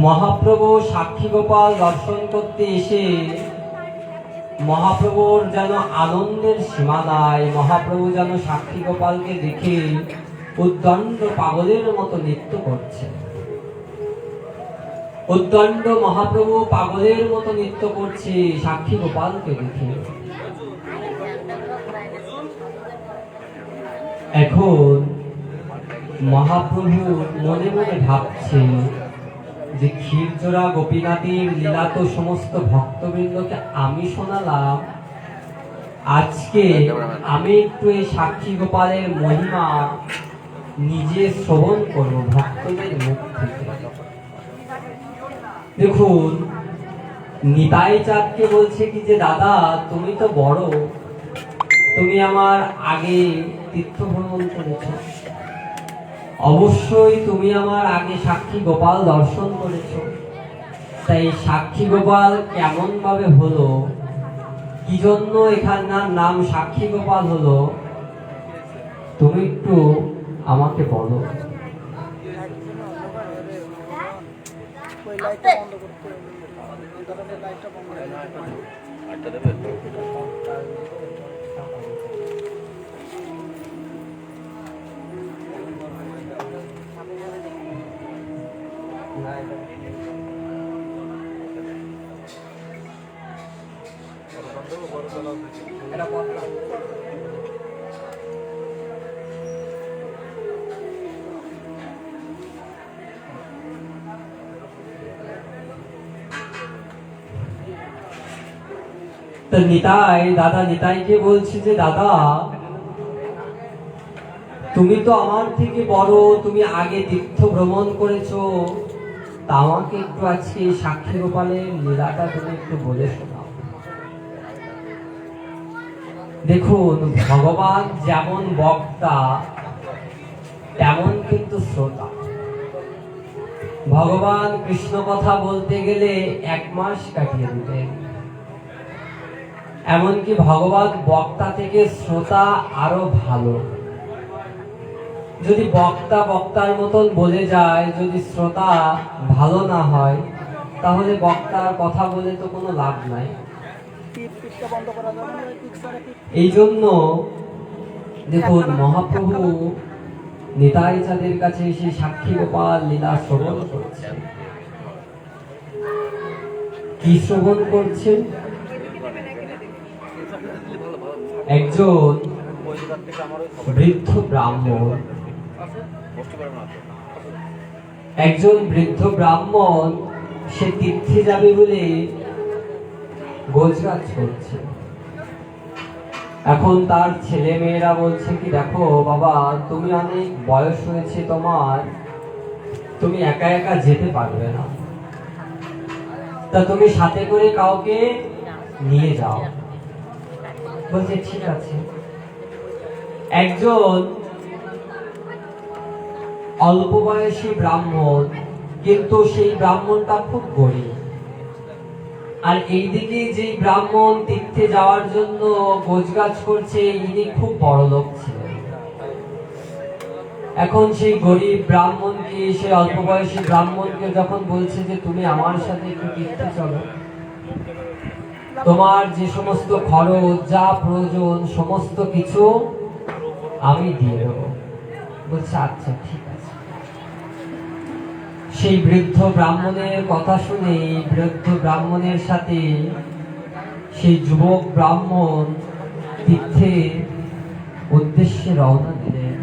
মহাপ্রভু সাক্ষী গোপাল দর্শন করতে এসে মহাপ্রভুর যেন আনন্দের সীমা নাই। মহাপ্রভু যেন সাক্ষী গোপালকে দেখে উদ্দণ্ড পাগলের মতো নৃত্য করছে। উদ্দণ্ড মহাপ্রভু পাগলের মতো নৃত্য করছে সাক্ষী গোপালকে দেখে। এখন মহাপ্রভু মনে মনে ভাবছে যে ক্ষীরচোরা গোপীনাথের লীলা তো সমস্ত ভক্তবৃন্দকে আমি শোনালাম, আজকে আমি একটু এই সাক্ষী গোপালের মহিমা নিজে শ্রবণ করব ভক্তদের মুখ থেকে। দেখুন, নিতাই চাঁদকে বলছে কি যে দাদা তুমি তো বড়, তুমি আমার আগে তীর্থ ভ্রমণ করেছ, অবশ্যই তুমি আমার আগে সাক্ষী গোপাল দর্শন করেছ, তাই সাক্ষী গোপাল কেমন ভাবে হলো, কি জন্য এখানকার নাম সাক্ষী গোপাল হলো, তুমি একটু আমাকে বলো। তো নিতাই দাদা নিতাইকে বলছি যে দাদা তুমি তো আমার থেকে বড়, তুমি আগে তীর্থ ভ্রমণ করেছো, তা আমাকে একটু আজকে সাক্ষী গোপালের লীলাটা তুমি একটু বলে শোনাও। দেখুন, ভগবান যেমন বক্তা তেমন কিন্তু শ্রোতা। ভগবান কৃষ্ণ কথা বলতে গেলে 1 মাস কাটিয়ে দিতেন, এমনকি ভগবান বক্তা থেকে শ্রোতা আরো ভালো। যদি বক্তা বক্তার মতন বলে যায়, যদি শ্রোতা ভালো না হয়, তাহলে বক্তার কথা বলে তো কোনো লাভ নাই। এই জন্য দেখুন, মহাপ্রভু নিতাই চাঁদের কাছে এসে সাক্ষী গোপাল লীলা শ্রবণ করছেন। কি শ্রবণ করছেন? একজন বৃদ্ধ ব্রাহ্মণ, একজন বৃদ্ধ ব্রাহ্মণ সে তীর্থে যাবে বলে গোজগাছ করছে। এখন তার ছেলে মেয়েরা বলছে কি দেখো বাবা, তুমি অনেক বয়স হয়েছে তোমার, তুমি একা একা যেতে পারবে না, তা তুমি সাথে করে কাউকে নিয়ে যাও। বলছে ঠিক আছে। একজন অল্প বয়সী ব্রাহ্মণ, কিন্তু সেই ব্রাহ্মণটা খুব গরিব, আর এইদিকে যে ব্রাহ্মণ তীর্থে যাওয়ার জন্য গোজগাছ করছে ইনি খুব বড় লোক ছিলেন। এখন সেই গরিব ব্রাহ্মণকে, সেই অল্প বয়সী ব্রাহ্মণকে যখন বলছে যে তুমি আমার সাথে একটু তীর্থে চলো, তোমার যে সমস্ত খরচ যা প্রয়োজন সমস্ত কিছু আমি দিয়ে দেবো। বলছে আচ্ছা ঠিক আছে। সেই বৃদ্ধ ব্রাহ্মণের কথা শুনে বৃদ্ধ ব্রাহ্মণের সাথে সেই যুবক ব্রাহ্মণ তীর্থের উদ্দেশ্যে রওনা দিলেন।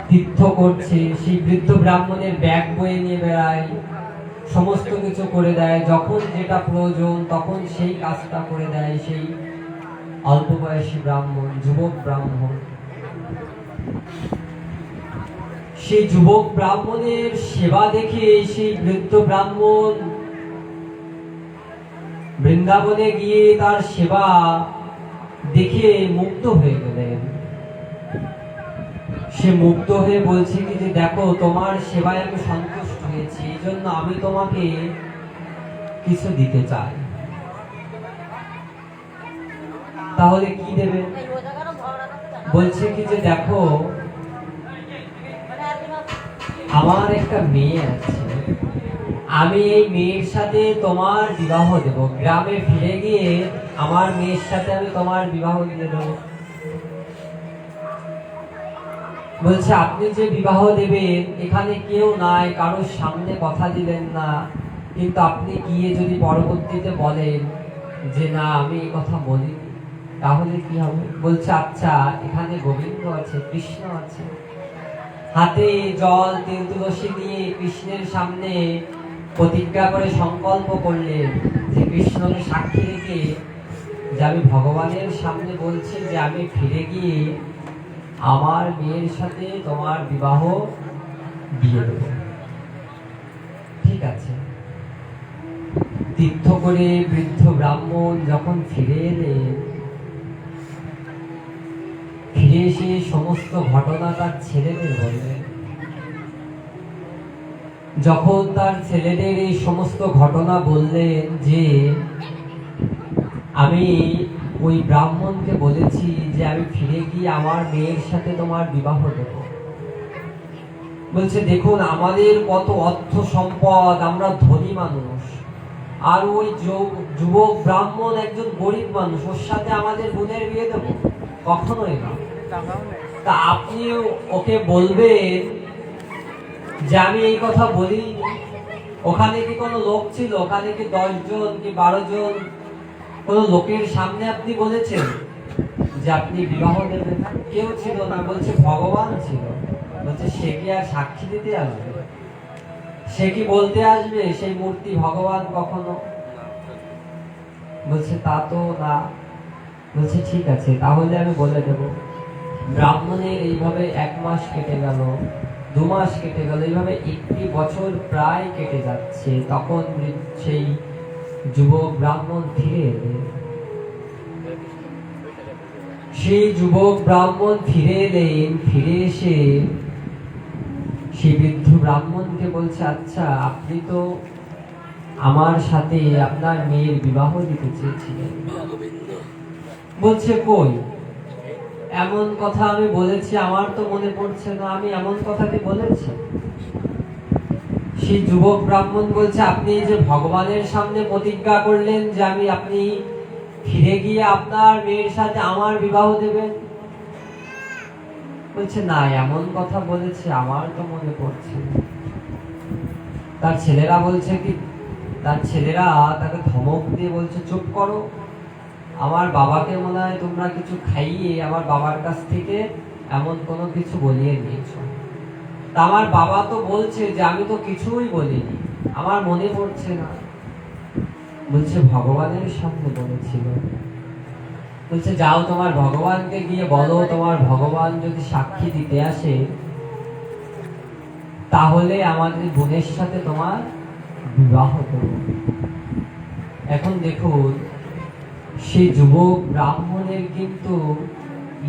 তীর্থ করছে, সেই বৃদ্ধ ব্রাহ্মণের ব্যাগ বয়ে নিয়ে বেড়ায়, সমস্ত কিছু করে দেয়, যখন যেটা প্রয়োজন তখন সেই কাজটা করে দেয় সেই অল্প বয়সী ব্রাহ্মণ, যুবক ব্রাহ্মণ। সেই যুবক ব্রাহ্মণের সেবা দেখে সেই বৃদ্ধ ব্রাহ্মণ বৃন্দাবনে গিয়ে তার সেবা দেখে মুগ্ধ হয়ে গেলেন। সে মুগ্ধ হয়ে বলছে কি যে দেখো তোমার সেবায় আমি সন্তুষ্ট হয়েছি, এই জন্য আমি তোমাকে কিছু দিতে চাই। তাহলে কি দেবে? বলছে কি যে দেখো আমার একটা মেয়ে আছে, আমি এই মেয়ের সাথে তোমার বিবাহ দেব। গ্রামে ফিরে গিয়ে আমার মেয়ের সাথে আমি তোমার বিবাহ দিয়ে দেবো। বলছে আপনি যে বিবাহ দেবেন এখানে কেউ নাই, কারোর সামনে কথা দিলেন না, কিন্তু আপনি গিয়ে যদি পরবর্তীতে বলেন যে না আমি এই কথা বলিনি, তাহলে কি হবে? বলছে আচ্ছা, এখানে গোবিন্দ আছে, কৃষ্ণ আছে, হাতে জল তেল তুলসী নিয়ে কৃষ্ণের সামনে প্রতিজ্ঞা করে সংকল্প করলেন যে কৃষ্ণকে সাক্ষী রেখে যে আমি ভগবানের সামনে বলছি যে আমি ফিরে গিয়ে আমার মেয়ের সাথে তোমার বিবাহ দিয়ে দেব। ঠিক আছে। তীর্থ করে বৃদ্ধ ব্রাহ্মণ যখন ফিরে এলেন, ফিরে এসে সমস্ত ঘটনা তার ছেলেদের বললেন। যখন তার ছেলেদের এই সমস্ত ঘটনা বললেন যে আমি ওই ব্রাহ্মণকে বলেছি যে আমি ফিরে গিয়ে আমার মেয়ের সাথে তোমার বিবাহ দেব। বলছে দেখুন আমাদের কত অর্থ সম্পদ, আমরা ধনী মানুষ, আর ওই যুবক ব্রাহ্মণ একজন গরিব মানুষ, ওর সাথে আমাদের বোনের বিয়ে দেব? কখনোই না। তা আপনি ওকে বলবেন যে আমি এই কথা বলিনি। ওখানে কি কোনো লোক ছিল? ওখানে কি 10 জন কি 12 জন কোনো লোকের সামনে আপনি বলেছেন যে আপনি বিবাহ দেবেন? কেউ ছিল না। বলছে ভগবান ছিল। বলছে সে কি আর সাক্ষী দিতে আসবে? সে কি বলতে আসবে সেই মূর্তি ভগবান কখনো? বলছে তা তো না। বলছে ঠিক আছে, তাহলে আমি বলে দেব। ব্রাহ্মণের এইভাবে 1 মাস কেটে গেল, 2 মাস কেটে গেল, এইভাবে 1 বছর প্রায় কেটে যাচ্ছে। তখন সেই যুবক ব্রাহ্মণ ফিরে এলেন। সেই যুবক ব্রাহ্মণ ফিরে এলেন। ফিরে এসে সেই বৃদ্ধ ব্রাহ্মণকে বলছে আচ্ছা আপনি তো আমার সাথে আপনার মেয়ের বিবাহ দিতে চেয়েছিলেন। বলছে কই, এমন কথা আমি বলেছি আমার তো মনে পড়ছে না, আমি এমন কথা কি বলেছি? সেই যুবক ব্রাহ্মণ বলছে আপনি যে ভগবানের সামনে প্রতিজ্ঞা করলেন যে আপনি ফিরে গিয়ে আপনার মেয়ের সাথে আমার বিবাহ দেবেন। বলছে না, এমন কথা বলেছি আমার তো মনে পড়ছে না। তার ছেলেরা বলছে কি, তার ছেলেরা তাকে ধমক দিয়ে বলছে চুপ করো, আমার বাবাকে মনে হয় তোমরা কিছু খাইয়ে আমার বাবার কাছ থেকে এমন কোনো কিছু বলিয়ে নিয়েছো। তা আমার বাবা তো বলছে যে আমি তো কিছুই বলিনি, আমার মনে পড়ছে না। বলছে ভগবানের সামনে বলেছিল। বলছে যাও তোমার ভগবানকে গিয়ে বলো, তোমার ভগবান যদি সাক্ষী দিতে আসে তাহলে আমাদের বোনের সাথে তোমার বিবাহ করব। এখন দেখুন সেই যুবক ব্রাহ্মণের কিন্তু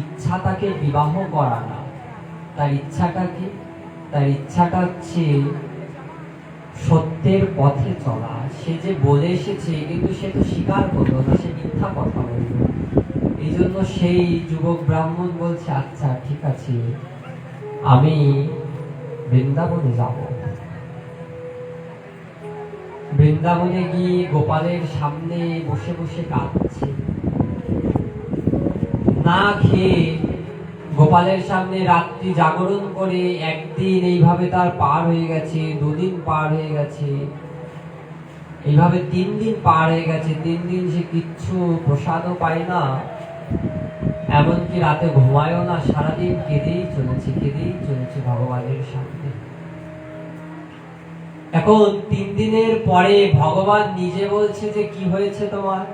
ইচ্ছা তাকে বিবাহ করা না। তার ইচ্ছাটা কি? তার ইচ্ছাটা হচ্ছে সত্যের পথে চলা। সে যে বলে এসেছে কিন্তু সে তো স্বীকার করলো না, সে মিথ্যা কথা বলল। এই জন্য সেই যুবক ব্রাহ্মণ বলছে আচ্ছা ঠিক আছে, আমি বৃন্দাবনে যাব। বৃন্দাবনে গিয়ে গোপালের সামনে বসে বসে কাঁদছে, না খেয়ে গোপালের সামনে রাত্রি জাগরণ করে। একদিন এইভাবে তার পার হয়ে গেছে, 2 দিন পার হয়ে গেছে, এইভাবে 3 দিন পার হয়ে গেছে। 3 দিন সে কিচ্ছু প্রসাদও পায় না, এমনকি রাতে ঘুমায়ও না, সারাদিন কেঁদেই চলেছে ভগবানের সামনে। এখন 3 দিনের পরে ভগবান নিজে বলছে যে কি হয়েছে তোমার?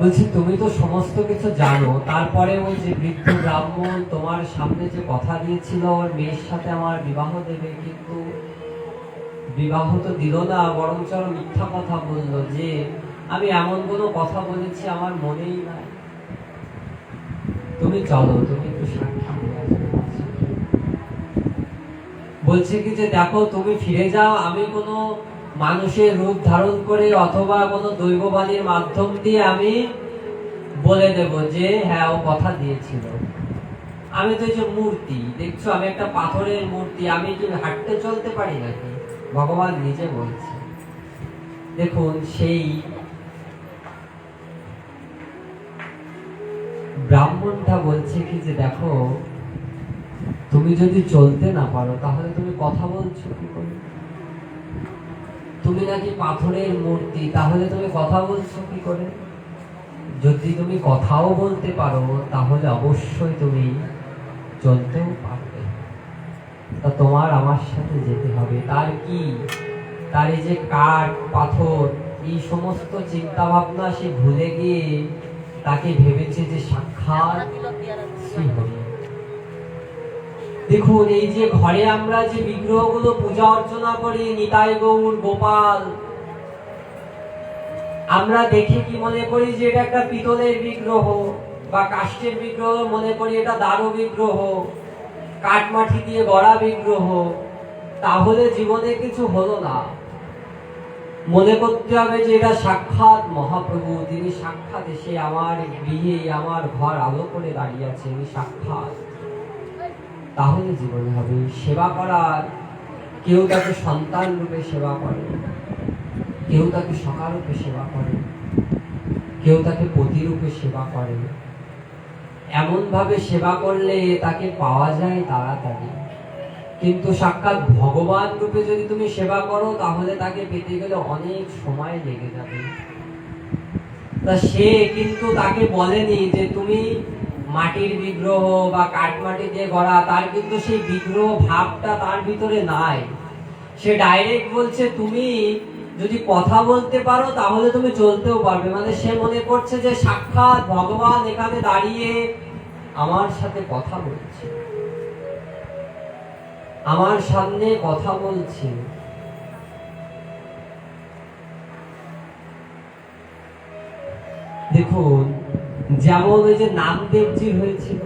বলছি তুমি তো সমস্ত কিছু জানো, তারপরে ওই যে বৃদ্ধ ব্রাহ্মণ তোমার সামনে যে কথা দিয়েছিল ওর মেয়ের সাথে আমার বিবাহ দেবে, কিন্তু বিবাহ তো দিল না, বরঞ্চ মিথ্যা কথা বললো যে আমি এমন কোনো কথা বলেছি আমার মনেই নাই। তুমি চলো, তুমি একটু সাক্ষী দিয়ে আসবে। বলছে কি যে দেখো তুমি ফিরে যাও, আমি কোনো মানুষের রূপ ধারণ করে অথবা কোনো দৈববাণীর মাধ্যম দিয়ে আমি বলে দেব যে হ্যাঁ ও কথা দিয়েছিল। আমি তো এই যে মূর্তি দেখছো, আমি একটা পাথরের মূর্তি, আমি কি হাঁটতে চলতে পারি নাকি? ভগবান নিজে বলছে। দেখুন, সেই ব্রাহ্মণটা বলছে কি যে দেখো, তুমি যদি চলতে না পারো তাহলে তুমি কথা বলছো কি করে? তুমি নাকি পাথরের মূর্তি, তাহলে তুমি কথা বলছো কি করে? যদি তুমি কথাও বলতে পারো তাহলে অবশ্যই তুমি চলতেও পারবে। তা তোমার আমার সাথে যেতে হবে। তার কি, তার এই যে কাঠ পাথর এই সমস্ত চিন্তা ভাবনা সে ভুলে গিয়ে তাকে ভেবেছে যে সাক্ষাৎ শ্রীহরি। দেখুন, এই যে ঘরে আমরা যে বিগ্রহগুলো পূজা অর্চনা করি, নিতাই গৌর গোপাল, আমরা দেখে কি মনে করি যে এটা একটা পিতলের বিগ্রহ বা কাষ্ঠের বিগ্রহ, মনে করি এটা দারু বিগ্রহ, কাঠমাটি দিয়ে গড়া বিগ্রহ। তাহলে জীবনে কিছু হলো না। মনে করতে হবে যে এটা সাক্ষাৎ মহাপ্রভু, তিনি সাক্ষাৎ এসে আমার গৃহে আমার ঘর আলো করে দাঁড়িয়ে আছে, তিনি সাক্ষাৎ। তাহলে জীবনে হবে সেবা করার। কেউ তাকে সন্তান রূপে সেবা করে, কেউ তাকে সখা রূপে সেবা করে, কেউ তাকে পতি রূপে সেবা করে। এমন ভাবে সেবা করলে তাকে পাওয়া যায় তাড়াতাড়ি। কিন্তু সাক্ষাৎ ভগবান রূপে যদি তুমি সেবা করো তাহলে তাকে পেতে গেলে অনেক সময় লেগে যাবে। তা সে কিন্তু তাকে বলেনি যে তুমি মাটির বিগ্রহ বা কাঠমাটি দিয়ে গড়া, তার কিন্তু সেই বিগ্রহ ভাবটা তার ভিতরে নাই। সে ডাইরেক্ট বলছে তুমি যদি কথা বলতে পারো তাহলে তুমি চলতেও পারবে। মানে সে মনে করছে যে সাক্ষাৎ ভগবান এখানে দাঁড়িয়ে আমার সাথে কথা বলছে, আমার সামনে কথা বলছে। দেখুন, যেমন ওই যে নামদেবজি হয়েছিল,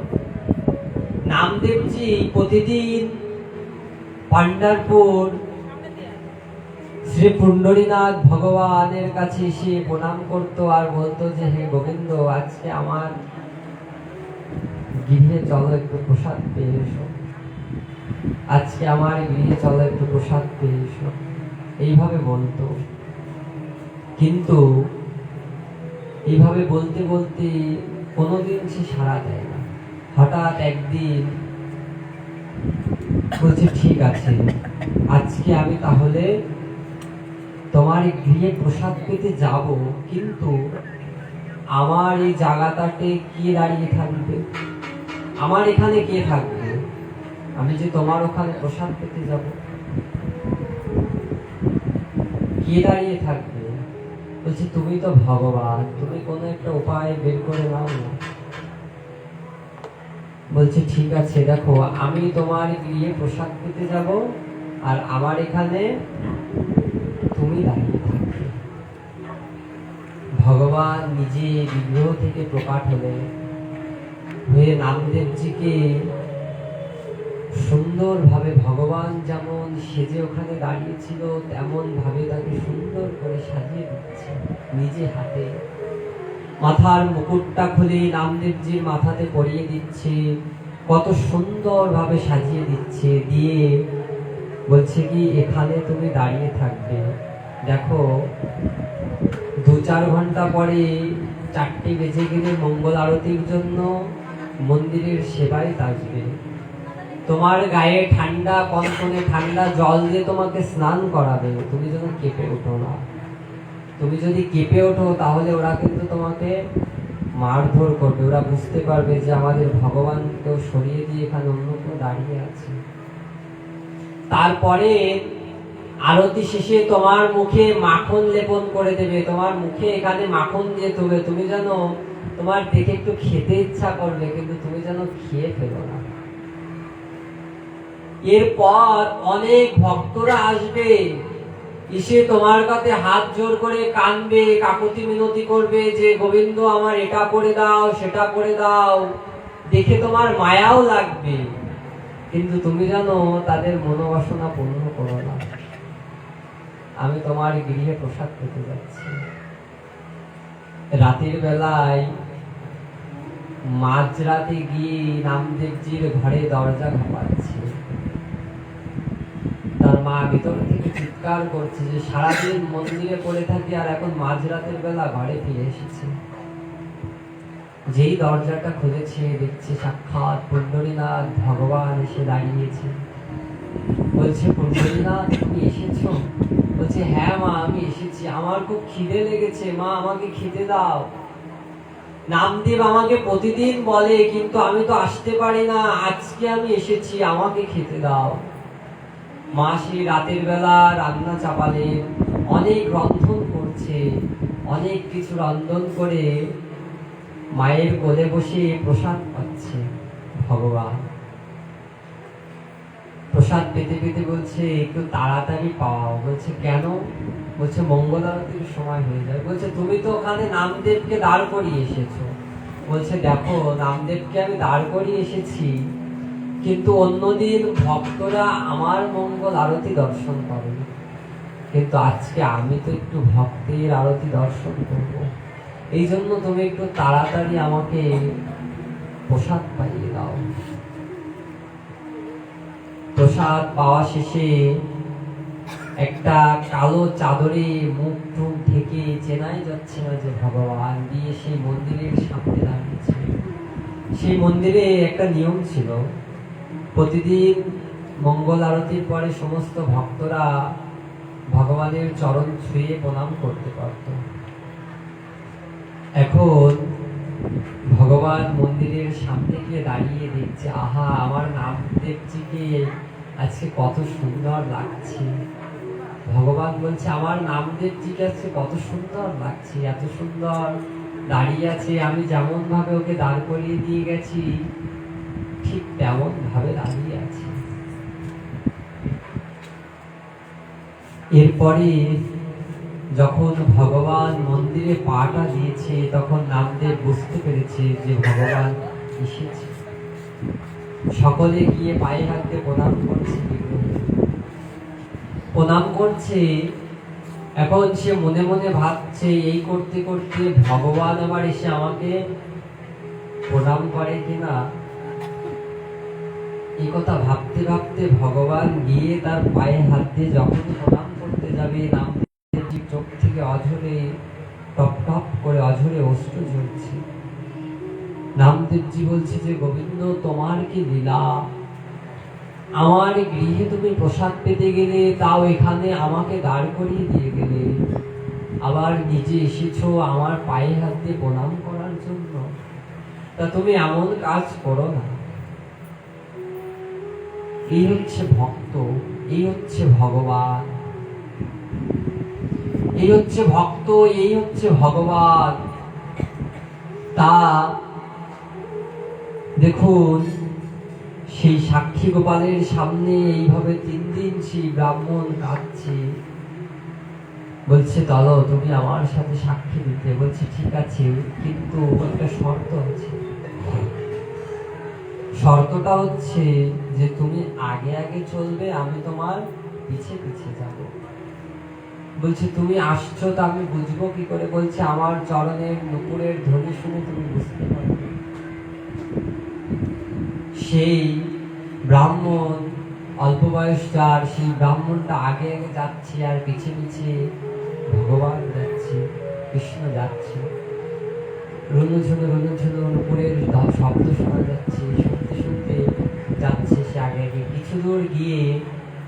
নামদেবজি প্রতিদিন পান্ডারপুর শ্রী পুণ্ডরীনাথ ভগবানের কাছে এসে প্রণাম করতো আর বলতো যে হে গোবিন্দ, আজকে আমার গৃহে চলো একটু প্রসাদ পেয়ে এসো, আজকে আমার গৃহে চলো একটু প্রসাদ পেয়ে এসো, এইভাবে বলতো। কিন্তু এইভাবে বলতে বলতে কোনোদিন সে সাড়া দেয় না। হঠাৎ একদিন বলছে ঠিক আছে, আজকে আমি তাহলে তোমার গৃহে প্রসাদ পেতে যাব, কিন্তু আমার এই জায়গাটাতে কে দাঁড়িয়ে থাকবে? আমার এখানে কে থাকবে? আমি যে তোমার ওখানে প্রসাদ পেতে যাব, কে দাঁড়িয়ে থাকবে? বলছি তুমি তো ভগবান, তুমি কোনো একটা উপায় বের করে নাও না। বলছে ঠিক আছে, দেখো আমি তোমার গৃহে প্রসাদ পেতে যাব আর আমার এখানে তুমি দাঁড়িয়ে থাকবে। ভগবান নিজে বিগ্রহ থেকে প্রকাট হয়ে নামদেবজিকে সুন্দরভাবে, ভগবান যেমন সেজে ওখানে দাঁড়িয়েছিল তেমন ভাবে তাকে সুন্দর করে সাজিয়ে দিচ্ছে নিজে হাতে। মাথার মুকুটটা খুলে নামদেবজির মাথাতে পরিয়ে দিচ্ছে, কত সুন্দর ভাবে সাজিয়ে দিচ্ছে, দিয়ে বলছে কি এখানে তুমি দাঁড়িয়ে থাকবে। দেখো 2-4 ঘন্টা পরে 4টে বেজে গেলে মঙ্গল আরতির জন্য মন্দিরের সেবায় আসবে। তোমার গায়ে ঠান্ডা কনকনে ঠান্ডা জল দিয়ে তোমাকে স্নান করাবে, তুমি যেন কেঁপে ওঠো না। তুমি যদি কেঁপে ওঠো তাহলে ওরা কিন্তু তোমাকে মারধর করবে। ওরা বুঝতে পারবে যে আমাদের ভগবানকেও সরিয়ে দিয়ে এখানে অন্য কেউ দাঁড়িয়ে আছে। তারপরে আরতি শেষে তোমার মুখে মাখন লেপন করে দেবে, তোমার মুখে এখানে মাখন দিয়ে দেবে। তুমি যেন, তোমার দেখে একটু খেতে ইচ্ছা করবে কিন্তু তুমি যেন খেয়ে ফেলো না। এরপর অনেক ভক্তরা আসবে, এসে তোমার কাছে হাত জোর করে কাঁদবে, কাকুতি মিনতি করবে যে গোবিন্দ আমার এটা করে দাও সেটা করে দাও। দেখে তোমার মায়াও লাগবে, কিন্তু তুমি জানো তাদের মনোবাসনা পূর্ণ করো না। আমি তোমার গৃহে প্রসাদ পেতে যাচ্ছি। রাতের বেলায় মাঝরাতে গিয়ে নামদেবজির ঘরে দরজা ঘাপাচ্ছে। তার মা ভিতর থেকে চিৎকার করছে যে সারাদিন মন্দিরে পড়ে থাকি আর এখন মাঝরাতের বেলা ঘরে ফিরে এসেছে। যেই দরজাটা খুলেছে দেখছে সাক্ষাৎ পুণ্ডরীনাথ ভগবান এসে দাঁড়িয়েছে। বলছে, পুণ্ডরীনাথ তুমি এসেছো? বলছে, হ্যাঁ মা আমি এসেছি, আমার খুব খিদে লেগেছে, মা আমাকে খেতে দাও। নামদেব আমাকে প্রতিদিন বলে কিন্তু আমি তো আসতে পারি না, আজকে আমি এসেছি, আমাকে খেতে দাও। মা সেই রাতের বেলা রান্না চাপালেন, অনেক রন্ধন করছে, অনেক কিছু রন্ধন করে মায়ের কোলে বসে প্রসাদ পাচ্ছে ভগবান। প্রসাদ পেতে পেতে বলছে, একটু তাড়াতাড়ি পাও। বলছে, কেন? বলছে, মঙ্গল আরতির সময় হয়ে যায়। বলছে, তুমি তো ওখানে নামদেবকে দাঁড় করিয়ে এসেছো। বলছে, দেখো নামদেবকে আমি দাঁড় করিয়ে এসেছি, কিন্তু অন্যদিন ভক্তরা আমার মঙ্গল আরতি দর্শন করে, কিন্তু আজকে আমি তো একটু ভক্তের আরতি দর্শন করব, এই জন্য তুমি একটু তাড়াতাড়ি আমাকে প্রসাদ পাইয়ে দাও। প্রসাদ পাওয়া শেষে একটা কালো চাদরে মুখ টুক ঢেকে চেনাই যাচ্ছে না যে ভগবান, দিয়ে সেই মন্দিরের সামনে দাঁড়িয়েছে। সেই মন্দিরে একটা নিয়ম ছিল, প্রতিদিন মঙ্গল আরতির পরে সমস্ত ভক্তরা ভগবানের চরণ ছুঁয়ে প্রণাম করতে পারত। এখন ভগবান মন্দিরের সামনে গিয়ে দাঁড়িয়ে দেখছে, আহা আমার নামদেবজিকে আজকে কত সুন্দর লাগছে। ভগবান বলছে, আমার নামদেবজিকে আজকে কত সুন্দর লাগছে, এত সুন্দর দাঁড়িয়ে আছে, আমি যেমন ভাবে ওকে দাঁড় করিয়ে দিয়ে গেছি ঠিক তেমন ভাবে দাঁড়িয়ে আছে। এরপরে যখন ভগবান মন্দিরে পাটা দিয়েছে তখন নামদেব বুঝতে পেরেছে যে ভগবান এসেছে। সকলে গিয়ে পায়ে হাতে প্রণাম করছে, প্রণাম করছে। এখন সে মনে মনে ভাবছে, এই করতে করতে ভগবান আবার এসে আমাকে প্রণাম করে কিনা। এই কথা ভাবতে ভাবতে ভগবান গিয়ে তার পায়ে হাত দিয়ে যখন প্রণাম করতে যাবে, নামদেবজির চোখ থেকে অঝরে টপ টপ করে অঝরে অশ্রু ঝরছে। নামদেবজি বলছে যে, গোবিন্দ তোমার কি লীলা, আমার গৃহে তুমি প্রসাদ পেতে গেলে, তাও এখানে আমাকে দাঁড় করিয়ে দিয়ে গেলে, আবার নিজে এসেছো আমার পায়ে হাত দিয়ে প্রণাম করার জন্য। তা তুমি এমন কাজ করো না। এই হচ্ছে ভক্ত, এই হচ্ছে ভগবান, এই হচ্ছে ভক্ত, এই হচ্ছে ভগবান। তা দেখুন, সেই সাক্ষী গোপালের সামনে এইভাবে 3 দিন সেই ব্রাহ্মণ কাঁদছে। বলছে, চলো তুমি আমার সাথে সাক্ষী দিতে। বলছে, ঠিক আছে, কিন্তু একটা শর্ত আছে। শর্তটা হচ্ছে যে তুমি আগে আগে চলবে, আমি তোমার পিছে পিছে যাব। বলছে, তুমি আসছো তা আমি বুঝবো কি করে? বলছে, আমার চরণের নুপুরের ধ্বনি শুনে তুমি বুঝতে পারবে। সেই ব্রাহ্মণ অল্প বয়স যার, সেই ব্রাহ্মণটা আগে আগে যাচ্ছে আর পিছে পিছে ভগবান যাচ্ছে, কৃষ্ণ যাচ্ছে। রুনুঝুনু রুনুঝুনু নুপুরের শব্দ শোনা যাচ্ছে, শুনতে শুনতে যাচ্ছে সে আগে আগে। কিছু দূর গিয়ে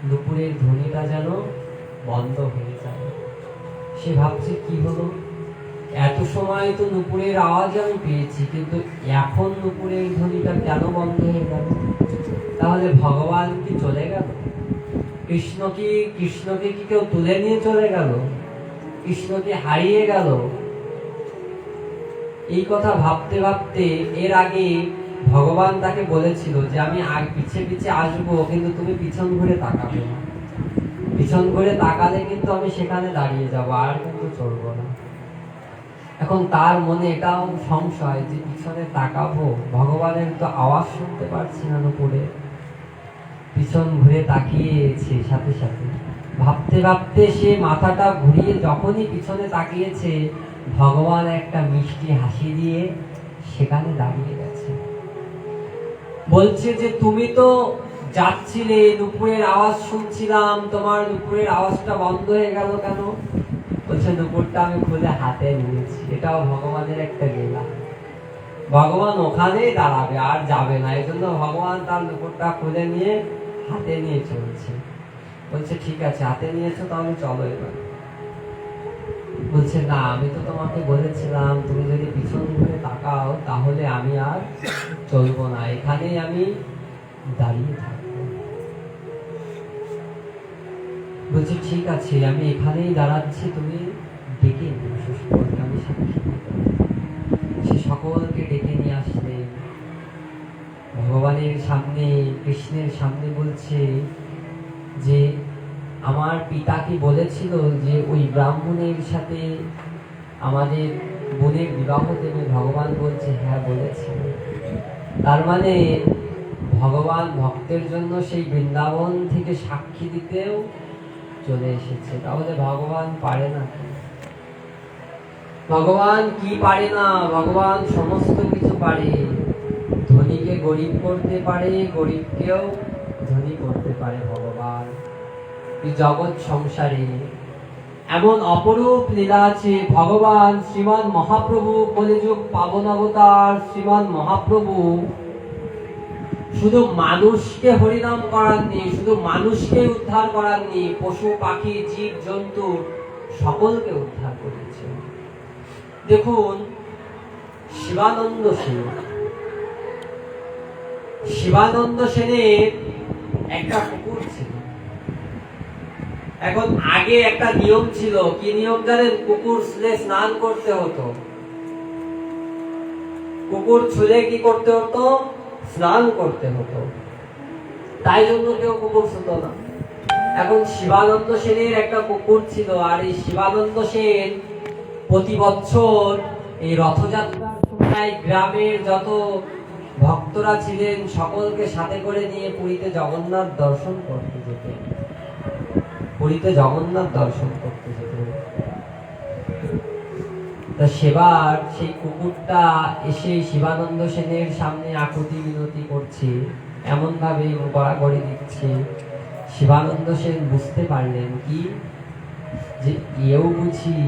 নুপুরের ধ্বনিটা যেন বন্ধ হয়ে যায়। সে ভাবছে, কি হলো, এত সময় তো নুপুরের আওয়াজ আমি পেয়েছি, কিন্তু এখন নুপুরের ধ্বনিটা কেন বন্ধ হয়ে গেল? তাহলে ভগবান কি চলে গেল? কৃষ্ণকে কি কেউ তুলে নিয়ে চলে গেল? কৃষ্ণকে হারিয়ে গেল? এই কথা ভাবতে ভাবতে এর আগে ভগবান তাকে বলেছিল যে আমি পিছে পিছে আসবো, কিন্তু তুমি পিছন ঘুরে তাকাবে না। পিছন ঘুরে তাকালে কিন্তু আমি সেখানে দাঁড়িয়ে যাবো, আর কিন্তু চলবো না। এখন তার মনে এটাও সংশয় যে পিছনে তাকাবো, ভগবানের তো আওয়াজ শুনতে পারছি না নুপুরে। পিছন ঘুরে তাকিয়েছে, সাথে সাথে ভাবতে ভাবতে সে মাথাটা ঘুরিয়ে যখনই পিছনে তাকিয়েছে, ভগবান একটা মিষ্টি হাসি দিয়ে সেখানে দাঁড়িয়ে গেল। বলছে যে তুমি তো যাচ্ছিলে, নুপুরের আওয়াজ শুনছিলাম, তোমার নুপুরের আওয়াজটা বন্ধ হয়ে গেল কেন? বলছে নুপুরটা আমি খুলে হাতে নিয়েছি। এটাও ভগবানের একটা লীলা। ভগবান ওখানেই দাঁড়াবে, আর যাবে না, এই জন্য ভগবান তার নুপুরটা খুলে নিয়ে হাতে নিয়ে চলছে। বলছে ঠিক আছে, হাতে নিয়েছো, তাহলে চলো এবার। বলছে না, আমি তো তোমাকে বলেছিলাম তুমি যদি পিছন ঘুরে তাকাও তাহলে আমি আর চলবো না, এখানেই আমি দাঁড়িয়ে থাকবো। বলছে ঠিক আছে, আমি এখানেই দাঁড়াচ্ছি, তুমি ডেকে নিয়ে আসো সকলকে, আমি সাক্ষী দিতে। সে সকলকে ডেকে নিয়ে আসলে ভগবানের সামনে, কৃষ্ণের সামনে বলছে যে আমার পিতা কি বলেছিল যে ওই ব্রাহ্মণের সাথে আমাদের বোনের বিবাহ দেবে? ভগবান বলছে হ্যাঁ বলেছিল। তার মানে ভগবান ভক্তের জন্য সেই বৃন্দাবন থেকে সাক্ষী দিতেও চলে এসেছে। তাহলে ভগবান পারে না? ভগবান কি পারে না? ভগবান সমস্ত কিছু পারে। ধনীকে গরিব করতে পারে, গরিবকেও ধনী করতে পারে ভগবান। এই জগৎ সংসারে এমন অপরূপ লীলা আছে। ভগবান শ্রীমান মহাপ্রভু, কলিযুগ পাবন অবতার শ্রীমান মহাপ্রভু শুধু মানুষকে হরিনাম করাননি, শুধু মানুষকে উদ্ধার করাননি, পশু পাখি জীব জন্তু সকলকে উদ্ধার করেছে। দেখুন, শিবানন্দ সেন, শিবানন্দ সেনের একটা কুকুর ছিল। এখন আগে একটা নিয়ম ছিল, কি নিয়ম জানেন? কুকুর ছুলে স্নান করতে হতো। কুকুর ছুলে কি করতে হতো? স্নান করতে হতো। তাই জন্য কেউ কুকুর ছুতো না। এখন শিবানন্দ সেনের একটা কুকুর ছিল, আর এই শিবানন্দ সেন প্রতি বছর এই রথযাত্রার সময় গ্রামের যত ভক্তরা ছিলেন সকলকে সাথে করে নিয়ে পুরীতে জগন্নাথ দর্শন করতে যেতেন। পুরীতে জগন্নাথ দর্শন করতে যেতেন। তা সেবার সেই কুকুরটা এসে শিবানন্দ সেনের সামনে আকুতি মিনতি করছে, এমন ভাবে গড়াগড়ি দিচ্ছে। শিবানন্দ সেন বুঝতে পারলেন কি, যে এও বুঝি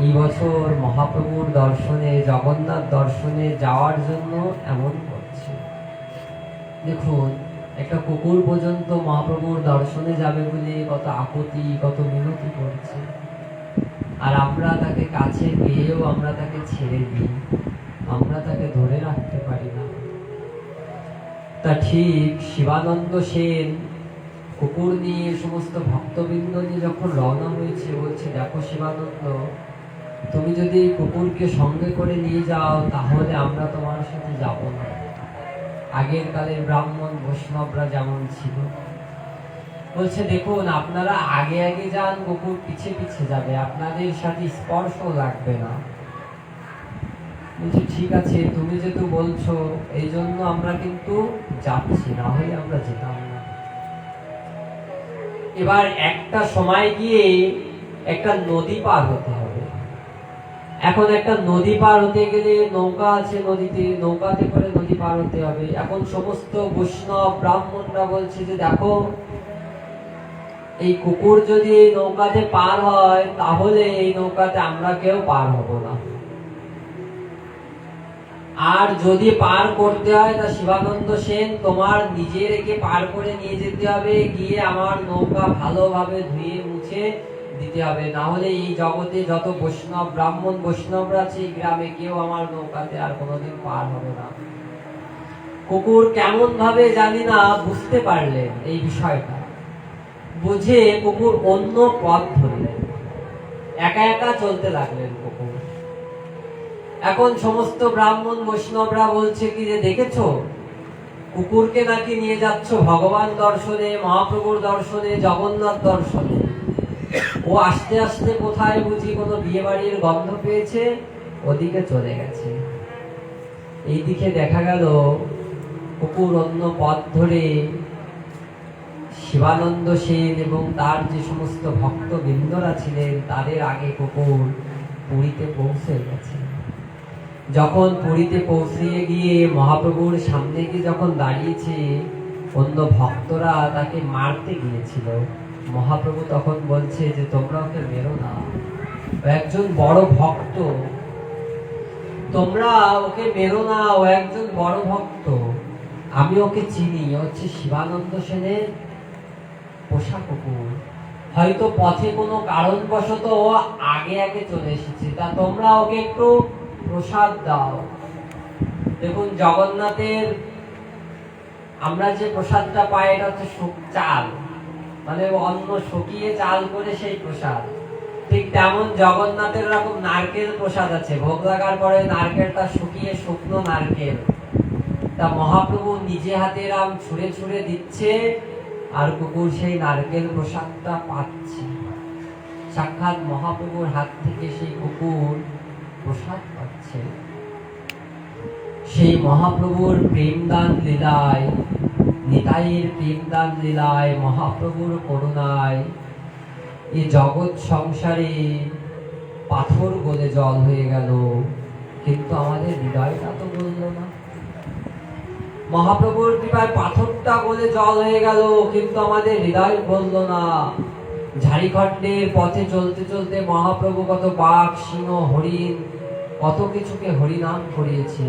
এই বছর মহাপ্রভুর দর্শনে, জগন্নাথ দর্শনে যাওয়ার জন্য এমন করছে। দেখুন, একটা কুকুর পর্যন্ত মহাপ্রভুর দর্শনে যাবে বলে কত আকুতি, কত মিনতি করছে, আর আমরা তাকে কাছে পেয়েও আমরা তাকে ছেড়ে দিই, আমরা তাকে ধরে রাখতে পারি না। তা ঠিক শিবানন্দ সেন কুকুর নিয়ে, সমস্ত ভক্তবৃন্দ নিয়ে যখন রওনা হয়েছে, বলছে দেখো শিবানন্দ, তুমি যদি কুকুরকে সঙ্গে করে নিয়ে যাও তাহলে আমরা তোমার সাথে যাব না। আগের কালের ব্রাহ্মণ বৈষ্ণবরা যেমন ছিল, বলছে দেখুন আপনারা আগে আগে যান, কুকুর পিছে পিছে যাবে, আপনাদের সাথে স্পর্শ লাগবে না। বলছে ঠিক আছে, তুমি যেহেতু বলছো এই জন্য আমরা কিন্তু যাচ্ছি, না হলে আমরা যেতাম না। এবার একটা সময় গিয়ে একটা নদী পার হতে হবে। এখন একটা নদী পার হতে গেলে নৌকা আছে নদীতে, নৌকাতে করে নদী পার হতে হবে। এখন সমস্ত বৈষ্ণব ব্রাহ্মণরা বলছে যে দেখো, এই কুকুর যদি এই নৌকাতে পার হয় তাহলে এই নৌকাতে আমরা কেউ পার হব না, আর যদি পার করতে হয় তা শিবানন্দ সেন তোমার নিজের একে পার করে নিয়ে যেতে হবে, গিয়ে আমার নৌকা ভালোভাবে ধুয়ে মুছে দিতে হবে, না হলে এই জগতে যত বৈষ্ণব ব্রাহ্মণ বৈষ্ণবরা আছে এই গ্রামে কেউ আমার নৌকাতে আর কোনোদিন পার হবে না। কুকুর কেমন ভাবে জানি না বুঝতে পারলেন এই বিষয়টা, বুঝে কুকুর অন্য পথ ধরলেন, একা একা চলতে লাগলেন কুকুর। এখন সমস্ত ব্রাহ্মণ বৈষ্ণবরা বলছে কি যে দেখেছো, কুকুরকে নাকি নিয়ে যাচ্ছ ভগবান দর্শনে, মহাপ্রভুর দর্শনে, জগন্নাথ দর্শনে। ও আস্তে আস্তে কোথায় বুঝি কোনো বিয়ে বাড়ির গন্ধ পেয়েছে, ওদিকে চলে গেছে। এইদিকে দেখা গেল কুকুর অন্য পথ ধরে শিবানন্দ সেন এবং তার যে সমস্ত ভক্তবৃন্দরা ছিলেন তাদের আগে কুকুর পুরীতে পৌঁছে গেছে। যখন পুরীতে পৌঁছিয়ে গিয়ে মহাপ্রভুর সামনে গিয়ে যখন দাঁড়িয়েছে, অন্য ভক্তরা তাকে মারতে গিয়েছিল। মহাপ্রভু তখন বলছে যে তোমরা ওকে মেরো না, ও একজন বড় ভক্ত, তোমরা ওকে মেরো না, ও একজন বড় ভক্ত, আমি ওকে চিনি, ও হচ্ছে শিবানন্দ সেনের পোষা কুকুর। হয়তো পথে কোনো কারণবশত ও আগে আগে চলে এসেছে, তা তোমরা ওকে একটু প্রসাদ দাও। দেখুন, জগন্নাথের আমরা যে প্রসাদটা পাই এটা হচ্ছে চাল, মানে অন্ন শুকিয়ে চাল করে সেই প্রসাদ। ঠিক তেমন জগন্নাথের রকম নারকেল প্রসাদ আছে, ভোগ লাগার পরে নারকেলটা শুকিয়ে শুকনো নারকেল, তা মহাপ্রভু নিজে হাতে রাম ছুঁড়ে ছুঁড়ে দিচ্ছে, আর কুকুর সেই নারকেল প্রসাদটা পাচ্ছে। সাক্ষাৎ মহাপ্রভুর হাত থেকে সেই কুকুর প্রসাদ পাচ্ছে। সেই মহাপ্রভুর প্রেমদান লীলায়, নিতাইয়ের প্রেমদান লীলায়, মহাপ্রভুর করুণায় এই জগৎ সংসারে পাথর গলে জল হয়ে গেল, কিন্তু আমাদের হৃদয়টা তো গলল না। মহাপ্রভুর কৃপায় পাথরটা গলে জল হয়ে গেল, কিন্তু আমাদের হৃদয় গলল না। ঝাড়িখণ্ডের পথে চলতে চলতে মহাপ্রভু কত বাঘ, সিংহ, হরিণ, কত কিছুকে হরিনাম করিয়েছে,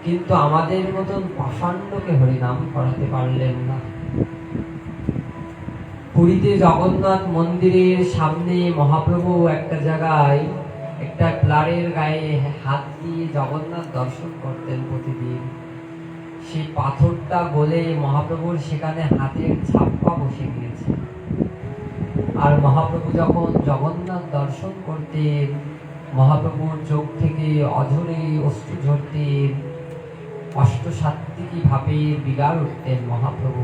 কিন্তু আমাদের মতন পাষাণ্ডকে হরিনাম করাতে পারলেন না। পুরীতে জগন্নাথ মন্দিরের সামনে মহাপ্রভু একটা জায়গায় একটা প্লারের গায়ে হাত দিয়ে জগন্নাথ দর্শন করতেন প্রতিদিন। সেই পাথরটা গলে মহাপ্রভুর সেখানে হাতের ছাপ্পা বসে গিয়েছে। আর মহাপ্রভু যখন জগন্নাথ দর্শন করতেন, মহাপ্রভুর চোখ থেকে অঝরে অশ্রু ঝরতেন, অষ্টসাত্ত্বিকী ভাবে বিগার উঠতেন মহাপ্রভু।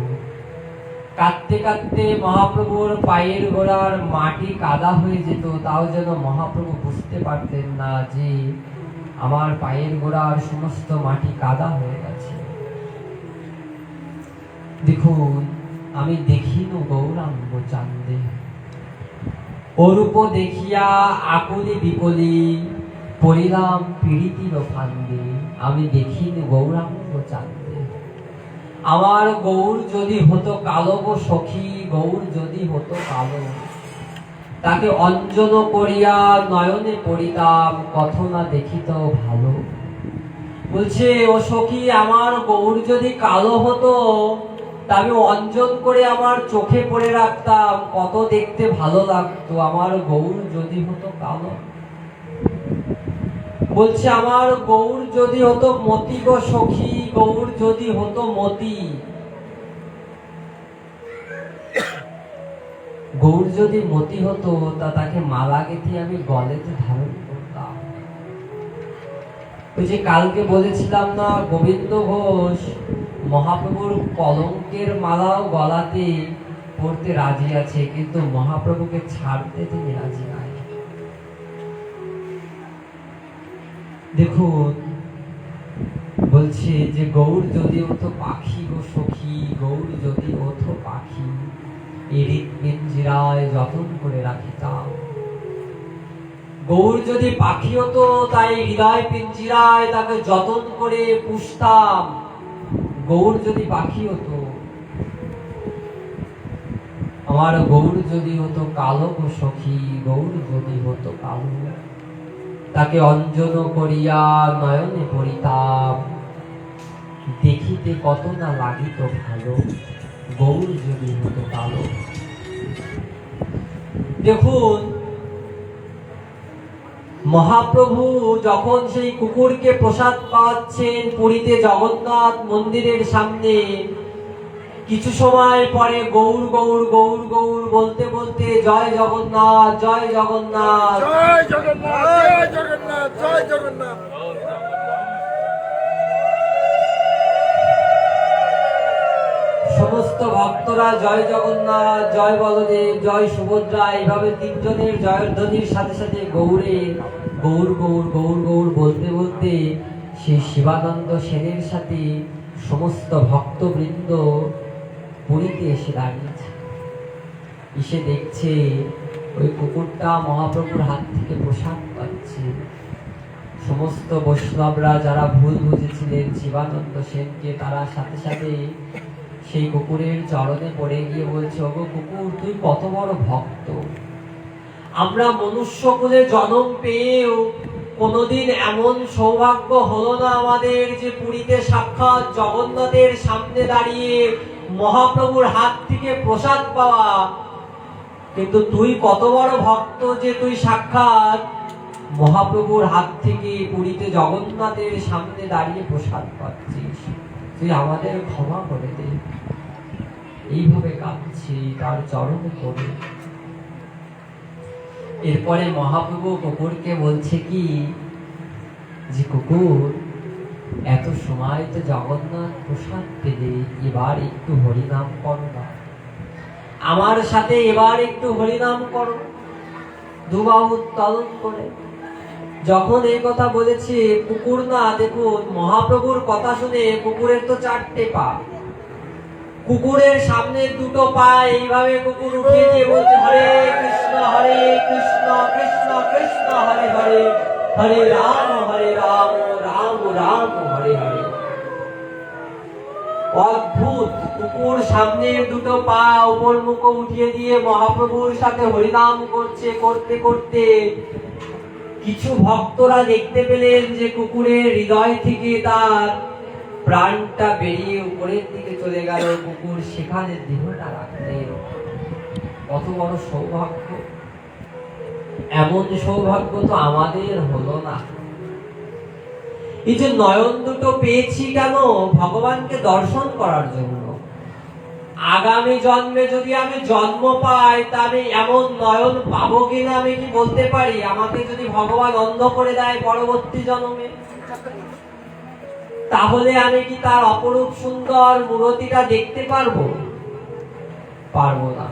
কাঁদতে কাঁদতে মহাপ্রভুর পায়ের গোড়ার মাটি কাদা হয়ে যেত, তাও যেন মহাপ্রভু বুঝতে পারতেন না যে আমার পায়ের গোড়ার সমস্ত মাটি কাদা হয়ে গেছে। দেখুন, আমি দেখিনু গৌরাঙ্গ চান্দে, অরূপ দেখিয়া আকুলি বিকলি পড়িলাম পীড়িতির ফান্দে। আমি দেখিনি গৌরাঙ্গ চান্দে, আমার গৌর যদি হতো কালো গো সখী, গৌর যদি হতো কালো, তাকে অঞ্জন করিয়া নয়নে পড়িতাম, কত না দেখিত ভালো। বলছে, ও সখী, আমার গৌর যদি কালো হতো, তা আমি অঞ্জন করে আমার চোখে পড়ে রাখতাম, কত দেখতে ভালো লাগতো। আমার গৌর যদি হতো কালো। বলছে, আমার গৌর যদি হতো মতি গো সখী, গৌর যদি হতো মতি, গৌর যদি মতি হতো, তা তাকে মালা গেঁথে আমি গলেতে ধারণ করতাম। ওই যে কালকে বলেছিলাম না, গোবিন্দ ঘোষ মহাপ্রভুর কলঙ্কের মালাও গলাতে পড়তে রাজি আছে, কিন্তু মহাপ্রভুকে ছাড়তে তিনি রাজি নাই। দেখুন, বলছে যে গৌর যদি হতো পাখি গো সখী, গৌর যদি হতো পাখি, এরিত পিঞ্জিরায় যতন করে রাখিতাম। গৌর যদি পাখি হতো, তাই হৃদয় পিঞ্জিরায় তাকে যতন করে পুষতাম। গৌর যদি পাখি হতো, আমার গৌর যদি হতো কালো গো সখী, গৌর যদি হতো কালো, তাকে অঞ্জন করিয়া নয়নে পড়িতাম, দেখিতে কত না লাগিত ভালো, গৌর যদি হতো কালো। দেখুন, মহাপ্রভু যখন সেই কুকুরকে প্রসাদ পাচ্ছেন পুরীতে জগন্নাথ মন্দিরের সামনে, কিছু সময় পরে গৌর গৌর গৌর গৌর বলতে বলতে জয় জগন্নাথ, জয় জগন্নাথ, জয় জগন্নাথ, জয় জগন্নাথ, জয় জগন্নাথ। সমস্ত ভক্তরা জয় জগন্নাথ, জয় বলদেব, জয় সুভদ্রা, এইভাবে তিনজনের জয়ধ্বনির সাথে সাথে গৌরের গৌর গৌর গৌর গৌর বলতে বলতে সেই শিবানন্দ সেনের সাথে সমস্ত ভক্তবৃন্দ পুরীতে এসে দাঁড়িয়েছে। এসে দেখছে ওই কুকুরটা মহাপ্রভুর হাত থেকে প্রসাদ পাচ্ছে। সমস্ত বৈষ্ণবরা যারা ভুল বুঝেছিলেন জীবানন্দ সেনকে, তারা সাথে সাথে সেই কুকুরের চরণে পড়ে গিয়ে বলছে, ওগো কুকুর, তুই কত বড় ভক্ত। আমরা মনুষ্য কুলে জন্ম পেয়েও কোনোদিন এমন সৌভাগ্য হলো না আমাদের যে পুরীতে সাক্ষাৎ জগন্নাথের সামনে দাঁড়িয়ে মহাপ্রভুর হাত থেকে প্রসাদ পাওয়া। কিন্তু তুই কত বড় ভক্ত যে তুই সাক্ষাৎ মহাপ্রভুর হাত থেকে পুরীতে জগন্নাথের সামনে দাঁড়িয়ে প্রসাদ পাচ্ছিস, তুই আমাদের ক্ষমা করে দে। এইভাবে কাঁদছি তার চরণে পড়ে। এরপরে মহাপ্রভু কুকুরকে বলছে কি, যে কুকুর, এত সময় তো জগন্নাথ প্রসাদ পেলে, এবার একটু হরিনাম করো না, আমার সাথে এবার একটু হরিনাম করো। দুবাহু উত্তোলন করে যখন এই কথা বলেছে, কুকুর না, দেখুন মহাপ্রভুর কথা শুনে কুকুরের তো 4টে পা, কুকুরের সামনে 2টো পা এইভাবে কুকুর উঠিয়ে দিয়ে বলছে, হরে কৃষ্ণ কৃষ্ণ কৃষ্ণ হরে হরে, হরে রাম রাম রাম হরে হরে। অদ্ভুত, কুকুর সামনের 2টো পা উপর মুখ উঠিয়ে দিয়ে মহাপ্রভুর সাথে হরিনাম করছে। করতে করতে কিছু ভক্তরা দেখতে পেলেন যে কুকুরের হৃদয় থেকে তার প্রাণটা বেরিয়ে উপরের দিকে চলে গেল, কুকুর সেখানে দেহটা রাখলেন। কত বড় সৌভাগ্য! এমন সৌভাগ্য তো আমাদের হলো না। এই যে নয়ন 2টো পেয়েছি কেন? ভগবানকে দর্শন করার জন্য। আগামী জন্মে যদি আমি জন্ম পাই, তবে এমন নয়ন পাবো কিনা আমি কি বলতে পারি? আমাকে যদি ভগবান অন্ধ করে দেয় পরবর্তী জন্মে, তাহলে আমি কি তার অপরূপ সুন্দর মূর্তিটা দেখতে পারবো? পারবো না।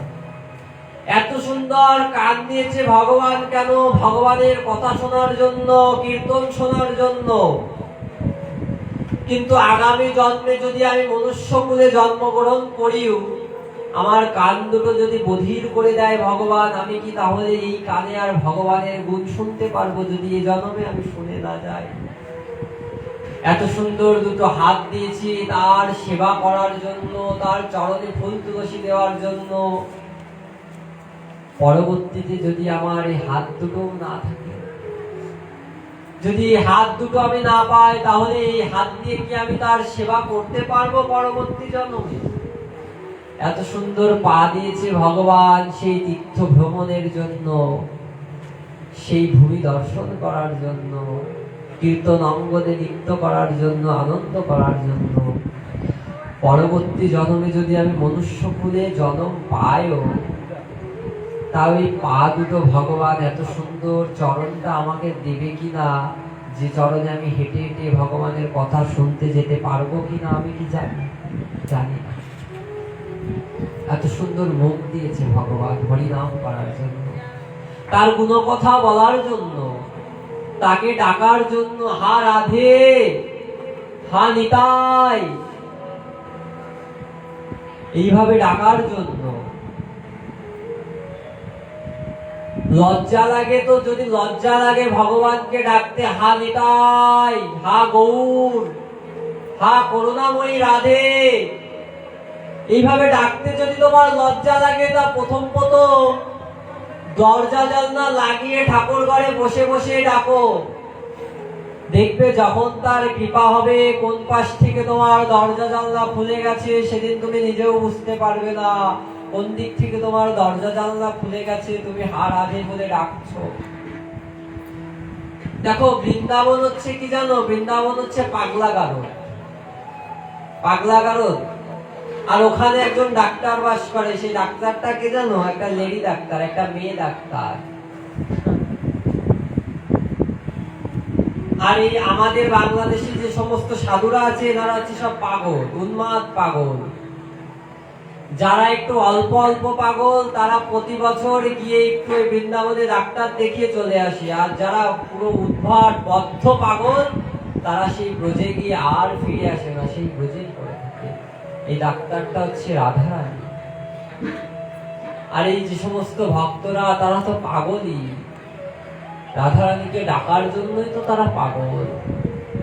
এত সুন্দর কান দিয়েছে ভগবান কেন? ভগবানের কথা শোনার জন্য, কীর্তন শোনার জন্য। কিন্তু আগামী জন্মে যদি আমি মনুষ্য কুলে জন্মগ্রহণ করিও, আমার কান 2টো যদি বধির করে দেয় ভগবান, আমি কি তাহলে এই কানে আর ভগবানের গুণ শুনতে পারবো যদি এই জন্মে আমি শুনে না যাই? এত সুন্দর 2টো হাত দিয়েছি তার সেবা করার জন্য, তার চরণে ফুল তুলসী দেওয়ার জন্য। পরবর্তীতে যদি আমার এই হাত 2টো না থাকে, যদি এই হাত 2টো আমি না পাই, তাহলে এই হাত দিয়ে কি আমি তার সেবা করতে পারবো পরবর্তী জন্মে? এত সুন্দর পা দিয়েছে ভগবান সেই তীর্থ ভ্রমণের জন্য, সেই ভূমি দর্শন করার জন্য, কীর্তন অঙ্গনে নৃত্য করার জন্য, আনন্দ করার জন্য। পরবর্তী জন্মে যদি আমি মনুষ্য কুলে জন্ম পাইও, তাও এই পা 2টো ভগবান এত সুন্দর চরণটা আমাকে দেবে কিনা, যে চরণে আমি হেঁটে হেঁটে ভগবানের কথা শুনতে যেতে পারবো কিনা আমি কি জানি না। এত সুন্দর মুখ দিয়েছে ভগবান হরিনাম করার জন্য, তার গুণকথা বলার জন্য, তাকে ডাকার জন্য, হা রাধে, হা নিতাই, এইভাবে ডাকার জন্য। লজ্জা লাগে তো, যদি লজ্জা লাগে ভগবানকে ডাকতে, হা নিতাই, হা গৌর, হা করুণাময়ী রাধে, এইভাবে ডাকতে যদি তোমার লজ্জা লাগে, তা প্রথম দরজা জানলা লাগিয়ে ঠাকুর ঘরে বসে বসে ডাকো। দেখবে যখন তার কৃপা হবে, কোন পাশ থেকে তোমার দরজা জানলা খুলে গেছে সেদিন তুমি নিজেও বুঝতে পারবে না। কোন দিক থেকে তোমার দরজা জানলা খুলে গেছে, তুমি হা রাধে বলে ডাকছো। দেখো, বৃন্দাবন হচ্ছে কি জানো? বৃন্দাবন হচ্ছে পাগলা গারদ। পাগলা গারদ। আর ওখানে একজন ডাক্তার বাস করে। সেই ডাক্তারটা কে জানো? একটা লেডি ডাক্তার, একটা মেয়ে ডাক্তার। আর এই আমাদের বাংলাদেশে যে সমস্ত সাধুরা আছে, এনারা হচ্ছে সব পাগল, উন্মাদ পাগল। যারা একটু অল্প অল্প পাগল, তারা প্রতি বছর গিয়ে একটু বৃন্দাবনে ডাক্তার দেখিয়ে চলে আসে। আর যারা পুরো উদ্ভট বদ্ধ পাগল, তারা সেই ব্রজে গিয়ে আর ফিরে আসে না, সেই ব্রজেই পড়ে থাকে। এই ডাক্তারটা হচ্ছে রাধারানী। আর এই যে সমস্ত ভক্তরা, তারা তো পাগলই। রাধারানীকে ডাকার জন্যই তো তারা পাগল।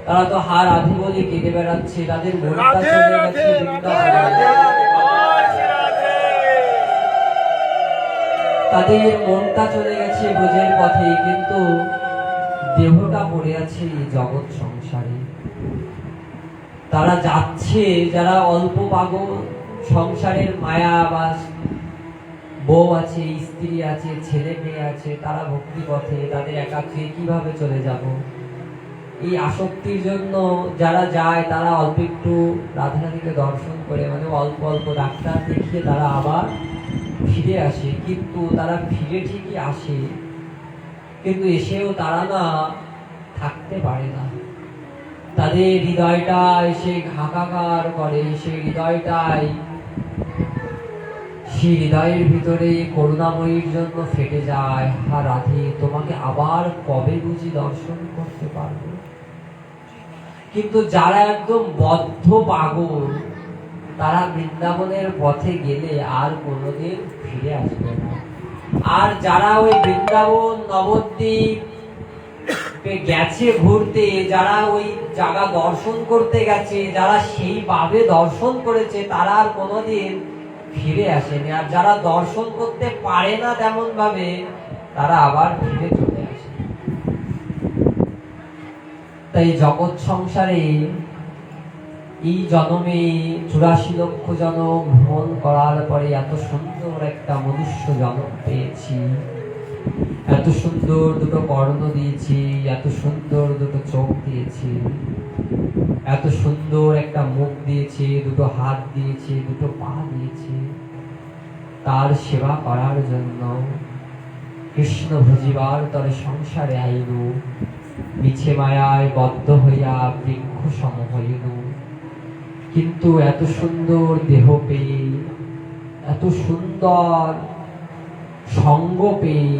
তারা তো হার আধি বলে কেটে বেড়াচ্ছে, তাদের মনটা চলে গেছে বৃন্দাবনে। তাদের মনটা চলে গেছে ব্রজের পথে, কিন্তু দেহটা পড়ে আছে এই জগৎ সংসারে। তারা যাচ্ছে, যারা অল্প পাগল, সংসারের মায়া বা বউ আছে, স্ত্রী আছে, ছেলে মেয়ে আছে, তারা ভক্তি পথে, তাদের একাত্রে কিভাবে চলে যাব? এই আসক্তির জন্য যারা যায়, তারা অল্প একটু রাধারানীকে দর্শন করে, মানে অল্প অল্প ডাক্তার দেখিয়ে তারা আবার ফিরে আসে। কিন্তু তারা ফিরে ঠিকই আসে, কিন্তু এসেও তারা না থাকতে পারে না। তাদের হৃদয়টা এসে হাহাকার করে, সেই হৃদয়ের ভিতরে করুণাময়ীর জন্য ফেটে যায়। হা রাধে, তোমাকে আবার কবে বুঝি দর্শন করতে পারবো? কিন্তু যারা একদম বদ্ধ পাগল, তারা বৃন্দাবনের পথে গেলে আর কোনোদিন ফিরে আসবে না। আর যারা ওই বৃন্দাবন নবদ্বীপ গেছে ঘুরতে, যারা ওই জায়গা দর্শন করতে গেছে, যারা সেইভাবে দর্শন করেছে, তারা আর কোনোদিন ফিরে আসেনি। আর যারা দর্শন করতে পারে না তেমন ভাবে, তারা আবার ফিরে চলে আসে। তাই জগৎ সংসারে এই জন্মে 84 লক্ষ জনম ভ্রমণ করার পরে এত সুন্দর একটা মনুষ্য জন্ম পেয়েছি, এত সুন্দর দুটো কর্ণ দিয়েছি, এত সুন্দর দুটো চোখ দিয়েছি, এত সুন্দর একটা মুখ দিয়েছি, দুটো হাত দিয়েছি, দুটো পা দিয়েছি, তার সেবা করার জন্য। কৃষ্ণ ভজিবার তরে সংসারে আইনু, মিছে মায়ায় বদ্ধ হইয়া বৃক্ষ সম হইনু। কিন্তু এত সুন্দর দেহ পেয়ে, এত সুন্দর সঙ্গ পেয়ে,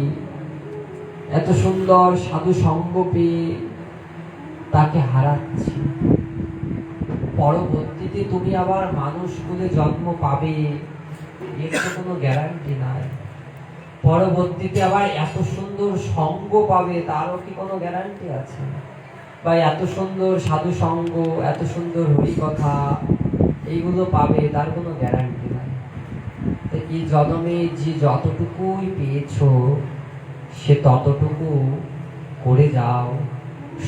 এত সুন্দর সাধু সঙ্গ পেয়ে তাকে হারাচ্ছি। পরবর্তীতে তুমি আবার মানুষ কুলে জন্ম পাবে, এর তো কোনো গ্যারান্টি নাই। পরবর্তীতে আবার এত সুন্দর সঙ্গ পাবে, তারও কি কোনো গ্যারান্টি আছে? বা এত সুন্দর সাধু সঙ্গ, এত সুন্দর হরি কথা, এইগুলো পাবে, তার কোনো গ্যারান্টি নাই। এই জন্মে যে যতটুকুই পেয়েছো, সে ততটুকু করে যাও,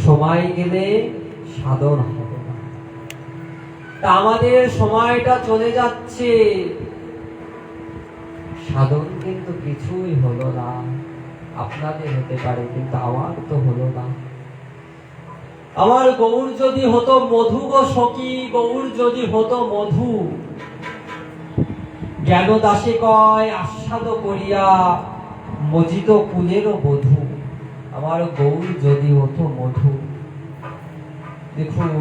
সময় গেলে সাধন হবে না। তা আমাদের সময়টা চলে যাচ্ছে, সাধন কিন্তু কিছুই হলো না। আপনাদের হতে পারে, কিন্তু আমার তো হলো না। আমার গৌর যদি হতো মধু গো সখী, গৌর যদি হতো মধু, জ্ঞান দাসে কয় আস্বাদ করিয়া মজিত কুলেরও বধূ। আমার গৌর যদি হতো মধু। দেখুন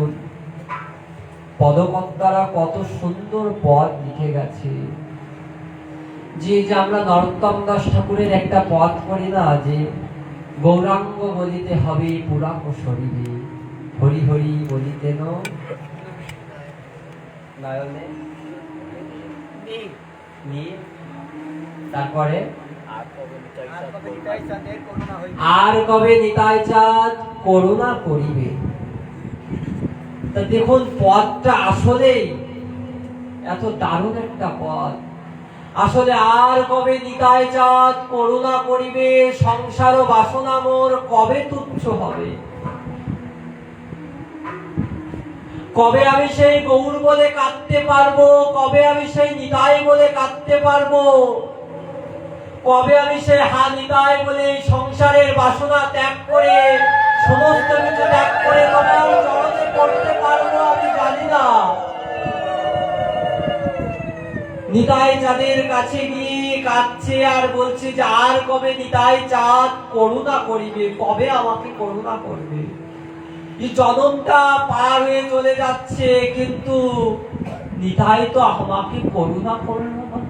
পদকর্তারা কত সুন্দর পদ লিখে গেছে। যে আমরা নরোত্তম দাস ঠাকুরের একটা পদ করি না, যে গৌরাঙ্গ বলিতে হবে পুরাক শরীরে, হরি হরি বলিতে নয়নে। তারপরে আর কবে নিতাই চাঁদ করুণা করিবে। তা দেখুন পদটা আসলেই এত দারুণ একটা পদ। আসলে আর কবে নিতাই চাঁদ করুণা করিবে, সংসার ও বাসনা মোর কবে তুচ্ছ হবে। কবে আমি সেই গৌর বলে কাঁদতে পারবো, কবে আমি সেই নিতাই বলে কাঁদতে পারবো, কবে আমি সেই হা নিতাই বলে সংসারের বাসনা ত্যাগ করে, সমস্ত কিছু ত্যাগ করে কবে আমি চরণে পড়তে পারবো, আমি জানি না। নিতাই চাঁদের কাছে গিয়ে কাঁদছে আর বলছে যে আর কবে নিতাই চাঁদ করুণা করিবে, কবে আমাকে করুণা করবে। এই জনমটা পার হয়ে চলে যাচ্ছে, কিন্তু নিতাই তো আমাকে করুণা করলো না।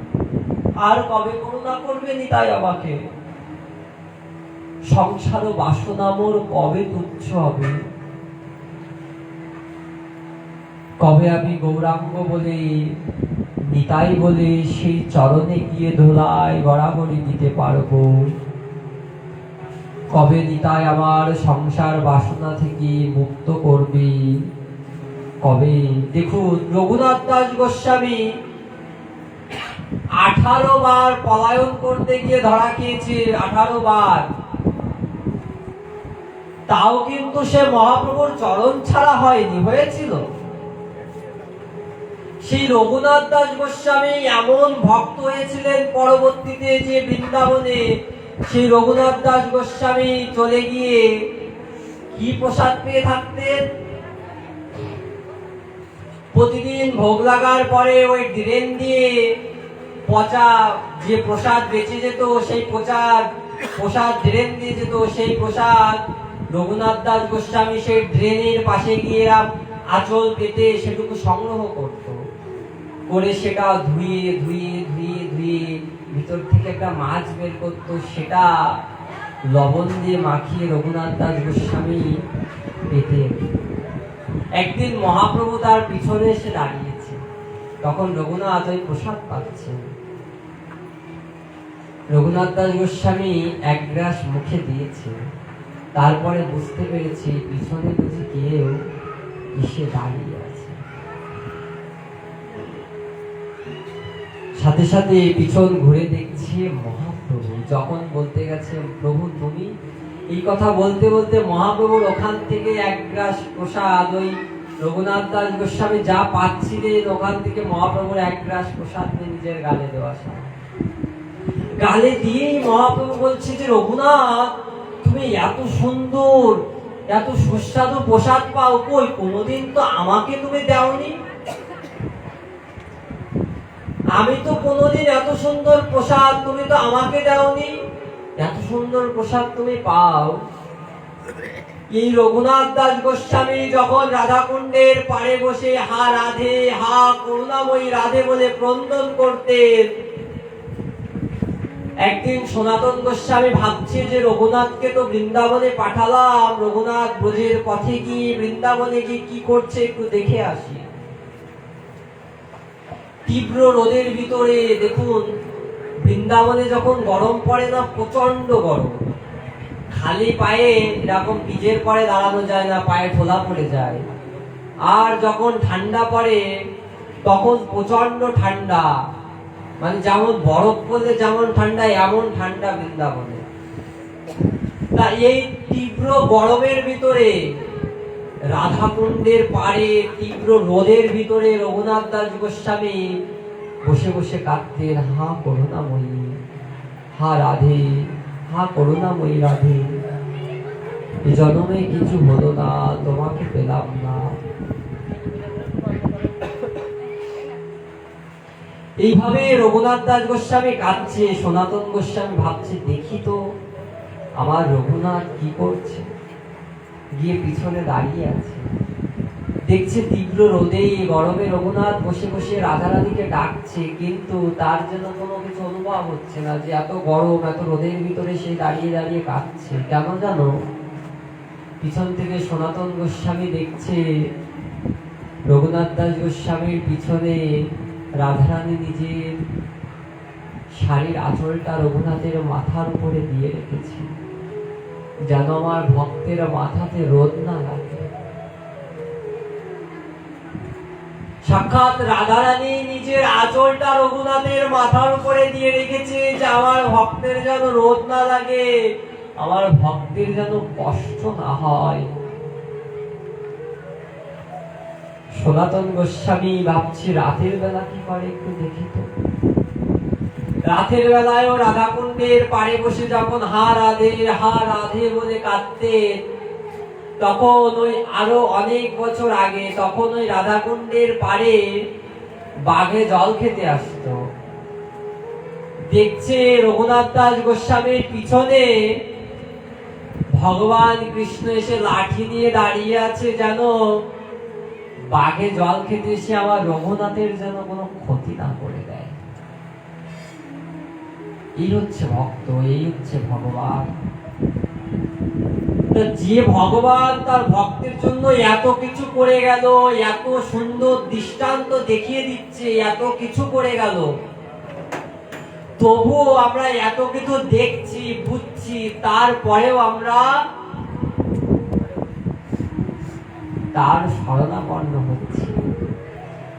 আর কবে করুণা করবে নিতাই আমাকে? সংসার ও বাসনা মোর কবে তুচ্ছ হবে? কবে আমি গৌরাঙ্গ বলে নিতাই বলে সেই চরণে গিয়ে ধোলায় গড়াগড়ি দিতে পারবো? কবে নিতাই আমার সংসার বাসনা থেকে মুক্ত করবি, কবে? দেখুন, রঘুনাথ দাস গোস্বামী 18 বার পলায়ন করতে গিয়ে ধরা খেয়েছে, 18 বার। তাও কিন্তু সে মহাপ্রভুর চরণ ছাড়া হয়নি, হয়েছিল। সেই রঘুনাথ দাস গোস্বামী এমন ভক্ত হয়েছিলেন পরবর্তীতে যে বৃন্দাবনে সেই রঘুনাথ দাস গোস্বামী চলে গিয়ে কি প্রসাদ পেয়ে থাকতেন? প্রতিদিন ভোগ লাগার পরে ওই ড্রেন দিয়ে পচা যে প্রসাদ বেঁচে যেত, সেই প্রসাদ ড্রেন দিয়ে যেত, সেই প্রসাদ রঘুনাথ দাস গোস্বামী সেই ড্রেনের পাশে গিয়ে আঁচল পেতে সেটুকু সংগ্রহ করত, করে সেটা ধুয়ে ধুয়ে ধুয়ে ধুয়ে ভিতর থেকে একটা মাছ বের করতো, সেটা লবণ দিয়ে মাখিয়ে রঘুনাথ দাস গোস্বামী পেতে। একদিন মহাপ্রভু তার পিছনে এসে দাঁড়িয়েছে, তখন রঘুনাথ ওই প্রসাদ পাচ্ছেন। রঘুনাথ দাস গোস্বামী এক গ্রাস মুখে দিয়েছে, তারপরে বুঝতে পেরেছি পিছনে বুঝি কেউ এসে দাঁড়িয়ে আছে। সাথে সাথে পিছন ঘুরে দেখছি মহাপ্রভু। যখন বলতে গেছে প্রভু তুমি, এই কথা বলতে বলতে মহাপ্রভুর ওখান থেকে এক গ্রাস প্রসাদ ওই রঘুনাথ দাস গোস্বামী যা পাচ্ছিলেন ওখান থেকে মহাপ্রভুর এক গ্রাস প্রসাদ নিয়ে নিজের গালে দেওয়া, গালে দিয়েই মহাপ্রভু বলছে যে রঘুনাথ তুমি এত সুন্দর এত সুস্বাদু প্রসাদ পাও, কই কোনোদিন তো আমাকে তুমি দাওনি। আমি তো কোনোদিন এত সুন্দর প্রসাদ তুমি তো আমাকে দাওনি, এত সুন্দর প্রসাদ তুমি পাও। এই রঘুনাথ দাস গোস্বামী যখন রাধাকুণ্ডের পাড়ে বসে হা রাধে, হা করুণাময়ী রাধে বলে ক্রন্দন করতেন, একদিন সনাতন গোস্বামী ভাবছে যে রঘুনাথকে তো বৃন্দাবনে পাঠালাম, রঘুনাথ ব্রজের পথে গিয়ে বৃন্দাবনে গিয়ে কি করছে একটু দেখে আসি। তীব্র রোদের ভিতরে দেখুন, বৃন্দাবনে যখন গরম পড়ে না, প্রচন্ড গরম, খালি পায়ে এরকম বীজের পরে দাঁড়ানো যায় না, পায়ে ঠোলা পড়ে যায়। আর যখন ঠান্ডা পড়ে তখন প্রচন্ড ঠান্ডা, মানে যেমন বরফ পড়লে যেমন ঠান্ডা, এমন ঠান্ডা বৃন্দাবনে। তা এই তীব্র গরমের ভিতরে রাধাকুণ্ডের পাড়ে তীব্র রোদের ভিতরে রঘুনাথ দাস গোস্বামী বসে বসে কাঁদতেন, হা করুণাময়ী, হা রাধে, হা করুণাময়ী রাধে, এই জন্মে কিছু হলো না, তোমাকে পেলাম না। এইভাবে রঘুনাথ দাস গোস্বামী কাঁদছে। সনাতন গোস্বামী ভাবছে দেখি তো আমার রঘুনাথ কি করছে, গিয়ে পিছনে দাঁড়িয়ে আছে, দেখছে তীব্র রোদে গরমে রঘুনাথ বসে বসে রাধারানীকে ডাকছে, কিন্তু তার যেন কোনো কিছু অনুভব হচ্ছে না যে এত গরম এত রোদের ভিতরে সে দাঁড়িয়ে দাঁড়িয়ে কাঁদছে। কেন জানো? পিছন থেকে সনাতন গোস্বামী দেখছে রঘুনাথ দাস গোস্বামীর পিছনে রাধারানী নিজের শাড়ির আঁচলটা রঘুনাথের মাথার উপরে দিয়ে রেখেছে, যেন আমার ভক্তের মাথাতে রোদ না লাগে। সাক্ষাৎ রাধারানী নিজের আঁচলটা রঘুনাথের মাথার উপরে দিয়ে রেখেছে যে আমার ভক্তের যেন রোদ না লাগে, আমার ভক্তের যেন কষ্ট না হয়। সনাতন গোস্বামী ভাবছি রাতের বেলা কি করে একটু দেখি তো। রাতের বেলায়ও রাধাকুণ্ডের পাড়ে বসে যখন হা রাধে বলে কাঁদতেন, তখন ওই আরো অনেক বছর আগে, তখন ওই রাধাকুণ্ডের পাড়ে বাঘে জল খেতে আসতো। দেখছে রঘুনাথ দাস গোস্বামীর পিছনে ভগবান কৃষ্ণ এসে লাঠি নিয়ে দাঁড়িয়ে আছে, যেন বাঘে জল খেতে এসে আমার রঘুনাথের যেন কোনো ক্ষতি না করে দেয়। এই হচ্ছে ভক্ত, এই হচ্ছে ভগবান। যে ভগবান তার ভক্তের জন্য এত কিছু করে গেল, এত সুন্দর দৃষ্টান্ত দেখিয়ে দিচ্ছে, এত কিছু করে গেল, তবুও আমরা এত কিছু দেখছি বুঝছি, তারপরেও আমরা তার শরণাপন্ন হচ্ছি।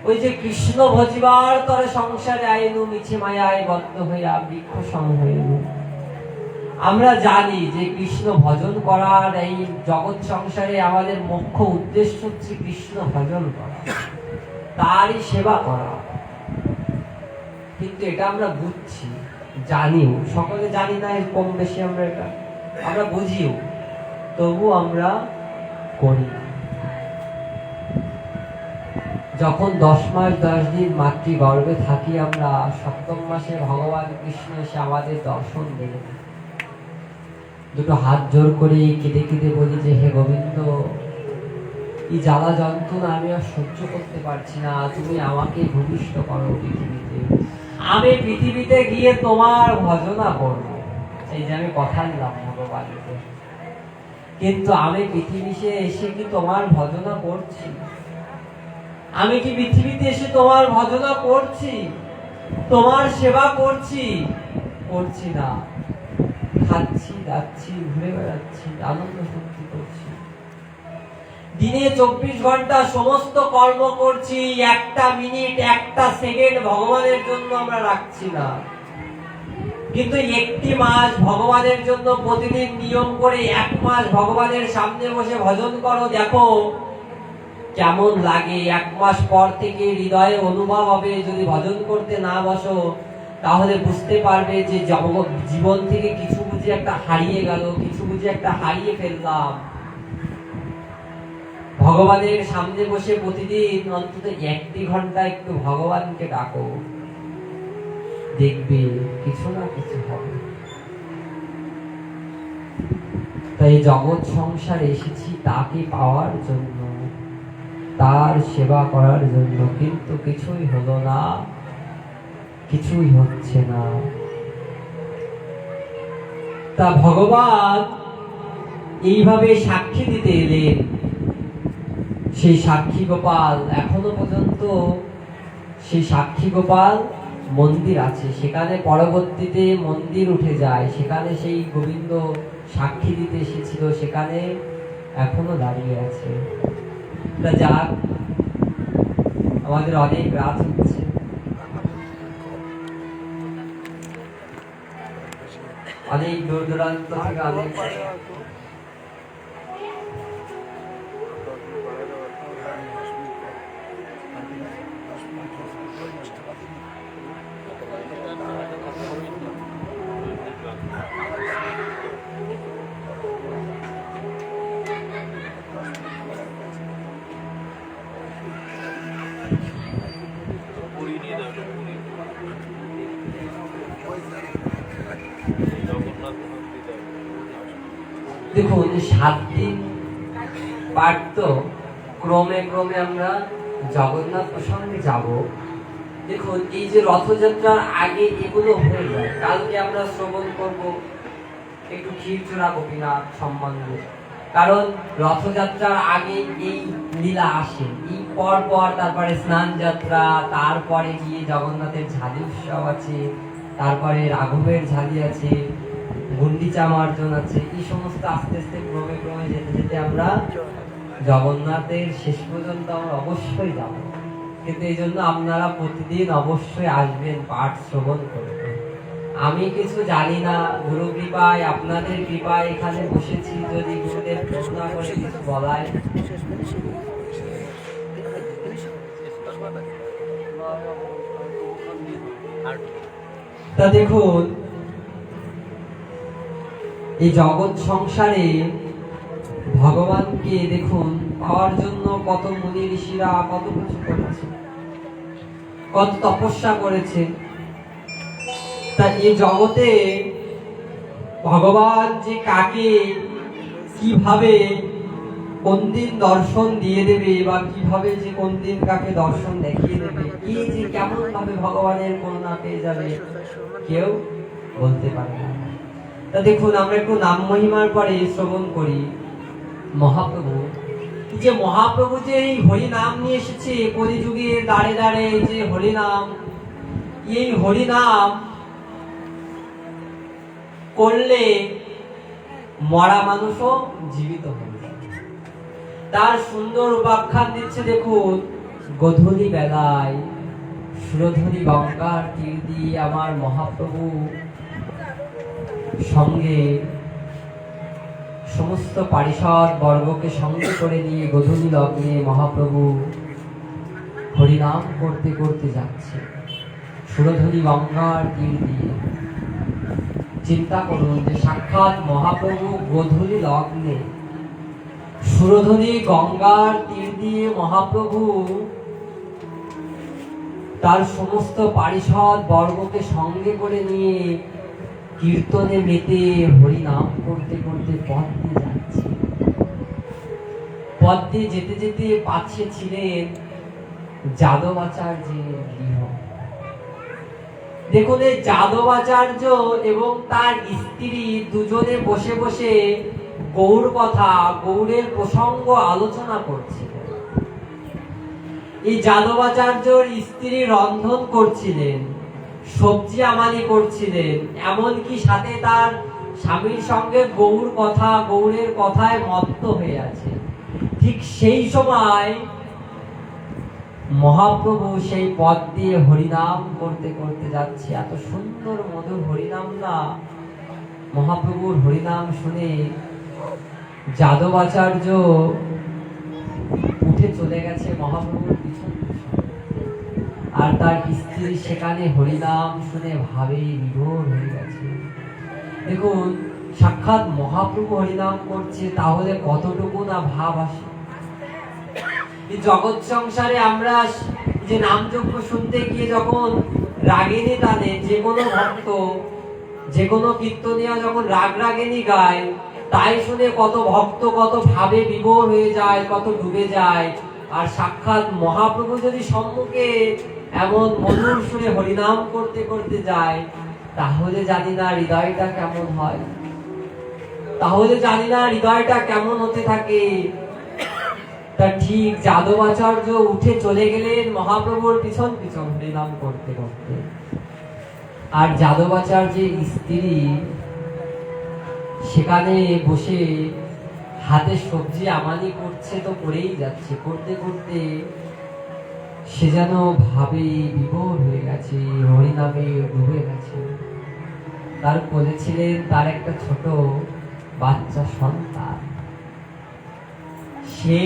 ওই যে কৃষ্ণ ভজিবার তরে সংসারে আইনু, মিছে মায়ায় বদ্ধ হইয়া বৃক্ষ সম হইনু। আমরা জানি যে কৃষ্ণ ভজন করার এই জগৎ সংসারে আমাদের মুখ্য উদ্দেশ্য হচ্ছে কৃষ্ণ ভজন করা, তারই সেবা করা। কিন্তু এটা আমরা বুঝছি, জানিও, সকলে জানি না কম বেশি আমরা এটা আমরা বুঝিও, তবু আমরা করি না। যখন 10 মাস 10 দিন মাতৃ গর্ভে থাকি আমরা, সপ্তম মাসে ভগবান কৃষ্ণ এসে আমাদের দর্শন দিলেন। দুটো হাত জোর করে কেঁদে কেঁদে বলি যে হে গোবিন্দ, এই জ্বালা যন্ত্রণা আমি আর সহ্য করতে পারছি না, তুমি আমাকে ভূমিষ্ঠ করো পৃথিবীতে, আমি পৃথিবীতে গিয়ে তোমার ভজনা করব। এই যে আমি কথা দিলাম ভগবানকে, কিন্তু আমি পৃথিবীতে এসে কি তোমার ভজনা করছি? আমি কি পৃথিবীতে এসে তোমার ভজনা করছি, তোমার সেবা করছি? করছি না। খাচ্ছি, যাচ্ছি, ঘুরে বেড়াচ্ছি, আনন্দ ফুর্তি করছি, দিনে 24 ঘন্টা সমস্ত কর্ম করছি, একটা মিনিট একটা সেকেন্ড ভগবানের জন্য আমরা রাখছি না। কিন্তু একটি মাস ভগবানের জন্য প্রতিদিন নিয়ম করে 1 মাস ভগবানের সামনে বসে ভজন করো, দেখো কেমন লাগে। 1 মাস পর থেকে হৃদয়ে অনুভব হবে, যদি ভজন করতে না বসো তাহলে বুঝতে পারবে যে জীবন থেকে কিছু বুঝে একটা হারিয়ে গেল, কিছু বুঝে একটা হারিয়ে ফেললাম। ভগবানের সামনে বসে প্রতিদিন অন্তত 1 ঘন্টা একটু ভগবানকে ডাকো, দেখবে কিছু না কিছু হবে। তাই জগৎ সংসারে এসেছি তাকে পাওয়ার জন্য, তার সেবা করার জন্য, কিন্তু কিছুই হলো না, কিছুই হচ্ছে না। তা ভগবান এইভাবে সাক্ষী দিতে এলেন। সেই সাক্ষী গোপাল এখনো পর্যন্ত, সেই সাক্ষী গোপাল মন্দির আছে, সেখানে পরবর্তীতে মন্দির উঠে যায়, সেখানে সেই গোবিন্দ সাক্ষী দিতে এসেছিল, সেখানে এখনো দাঁড়িয়ে আছে। তা যাক, আমাদের অনেক রাত হচ্ছে, অনেক দূর দূরান্ত থেকে অনেক দেখুন 7 দিন পাঠ তো ক্রমে ক্রমে আমরা জগন্নাথ প্রসঙ্গে যাব। দেখুন এই যে রথযাত্রার আগে এগুলো হয়ে যায়, কালকে আমরা শ্রবণ করব একটু ক্ষীরচোরা গোপীনাথ সম্বন্ধে, কারণ রথযাত্রার আগে এই লীলা আসে, এই পর পর তারপরে স্নান যাত্রা, তারপরে গিয়ে জগন্নাথের ঝালি উৎসব আছে, তারপরে রাঘবের ঝালি আছে, গুন্ডিচা মার্জন আছে, এই সমস্ত আস্তে আস্তে ক্রমে ক্রমে যেতে যেতে আমরা জগন্নাথের শেষ পর্যন্ত আমরা অবশ্যই যাব। কিন্তু এই জন্য আপনারা প্রতিদিন অবশ্যই আসবেন, পাঠ শ্রবণ করবেন। আমি কিছু জানি না, গুরু কৃপায়, আপনাদের কৃপায় এখানে বসেছি, যদি গুরুদেব করুণা করে কিছু বলায়। তা দেখুন এই জগৎ সংসারে ভগবানকে দেখুন পাওয়ার জন্য কত মুনি ঋষিরা কত কিছু করেছে, কত তপস্যা করেছে। তা এই জগতে ভগবান যে কাকে কিভাবে কোন দিন দর্শন দিয়ে দেবে, বা কিভাবে যে কোন দিন কাকে দর্শন দেখিয়ে দেবে, কি যে কেমন ভাবে ভগবানের করুণা পেয়ে যাবে, কেউ বলতে পারে না। তা দেখুন আমরা একটু নাম মহিমার পরে শ্রবণ করি। মহাপ্রভু যে এই হরি নাম নিয়ে এসেছে কলিযুগে দাঁড়ে দাঁড়ে, যে হরি নাম, এই হরি নাম করলে মরা মানুষও জীবিত হয়ে যায়। তার সুন্দর উপাখ্যান দিচ্ছে দেখুন, গধূলি বেলায় সুরধনী গঙ্গার তীর দিয়ে আমার মহাপ্রভু সঙ্গে সমস্ত পারিষদ বর্গকে সঙ্গে করে নিয়ে গধূলি লগ্নে মহাপ্রভু হরিনাম করতে করতে যাচ্ছে সুরধনী গঙ্গার তীর দিয়ে। চিন্তা করুন যে সাক্ষাৎ মহাপ্রভু গধূলি লগ্নে সুরধনী গঙ্গার তীর দিয়ে মহাপ্রভু তার সমস্ত পারিষদ বর্গকে সঙ্গে করে নিয়ে কীর্তনে মেতে হরিনাম করতে করতে পথ দিয়ে যাচ্ছে। পথ দিয়ে যেতে যেতে পাশে ছিলেন যাদবাচার্যের গৃহ। দেখুন, এই যাদবাচার্য এবং তার স্ত্রী দুজনে বসে বসে গৌর কথা, গৌরের প্রসঙ্গ আলোচনা করছিলেন। এই যাদবাচার্যর স্ত্রী রন্ধন করছিলেন, সবজি আমানি করছিলেন, এমনকি সাথে তার স্বামীর সঙ্গে গৌর কথা, গৌরের কথায় মত্ত হয়ে আছে। ঠিক সেই সময় মহাপ্রভু সেই পথ দিয়ে হরিনাম করতে করতে যাচ্ছে। এত সুন্দর মধুর হরিনাম না, মহাপ্রভুর হরিনাম শুনে যাদবাচার্য উঠে চলে গেছে মহাপ্রভুর পিছন পিছন। আর তার স্ত্রী সেখানে হরিনাম শুনে ভাবে বিভোর হয়ে গেছে। দেখুন, সাক্ষাৎ মহাপ্রভু হরিনাম করছে, তাহলে কতটুকু না ভাব আসে। এই জগৎ সংসারে আমরা যে নামযজ্ঞ শুনতে গিয়ে যখন রাগিনী টানে, যে কোনো ভক্ত, যে কোনো কীর্তনীয় যখন রাগ রাগিনী গায়, তাই শুনে কত ভক্ত কত ভাবে বিভোর হয়ে যায়, কত ডুবে যায়। আর সাক্ষাৎ মহাপ্রভু যদি সম্মুখে এমন মধুর সুরে হরিনাম করতে করতে যায়, তাহলে জানি না হৃদয়টা কেমন হয়, তাহলে জানি না হৃদয়টা কেমন হতে থাকে। তা ঠিক যাদবাচার্য উঠে চলে গেলেন মহাপ্রভুর পিছন পিছন হরিনাম করতে করতে। আর যাদবাচার্যের স্ত্রী সেখানে বসে হাতে সবজি আমানি করছে, তো করেই যাচ্ছে। করতে করতে সে যেন ভাবে বিভোর হয়ে গেছে, হরিনামে ডুবে গেছে। তার কোলে ছিলেন তার একটা ছোট বাচ্চা সন্তান। সে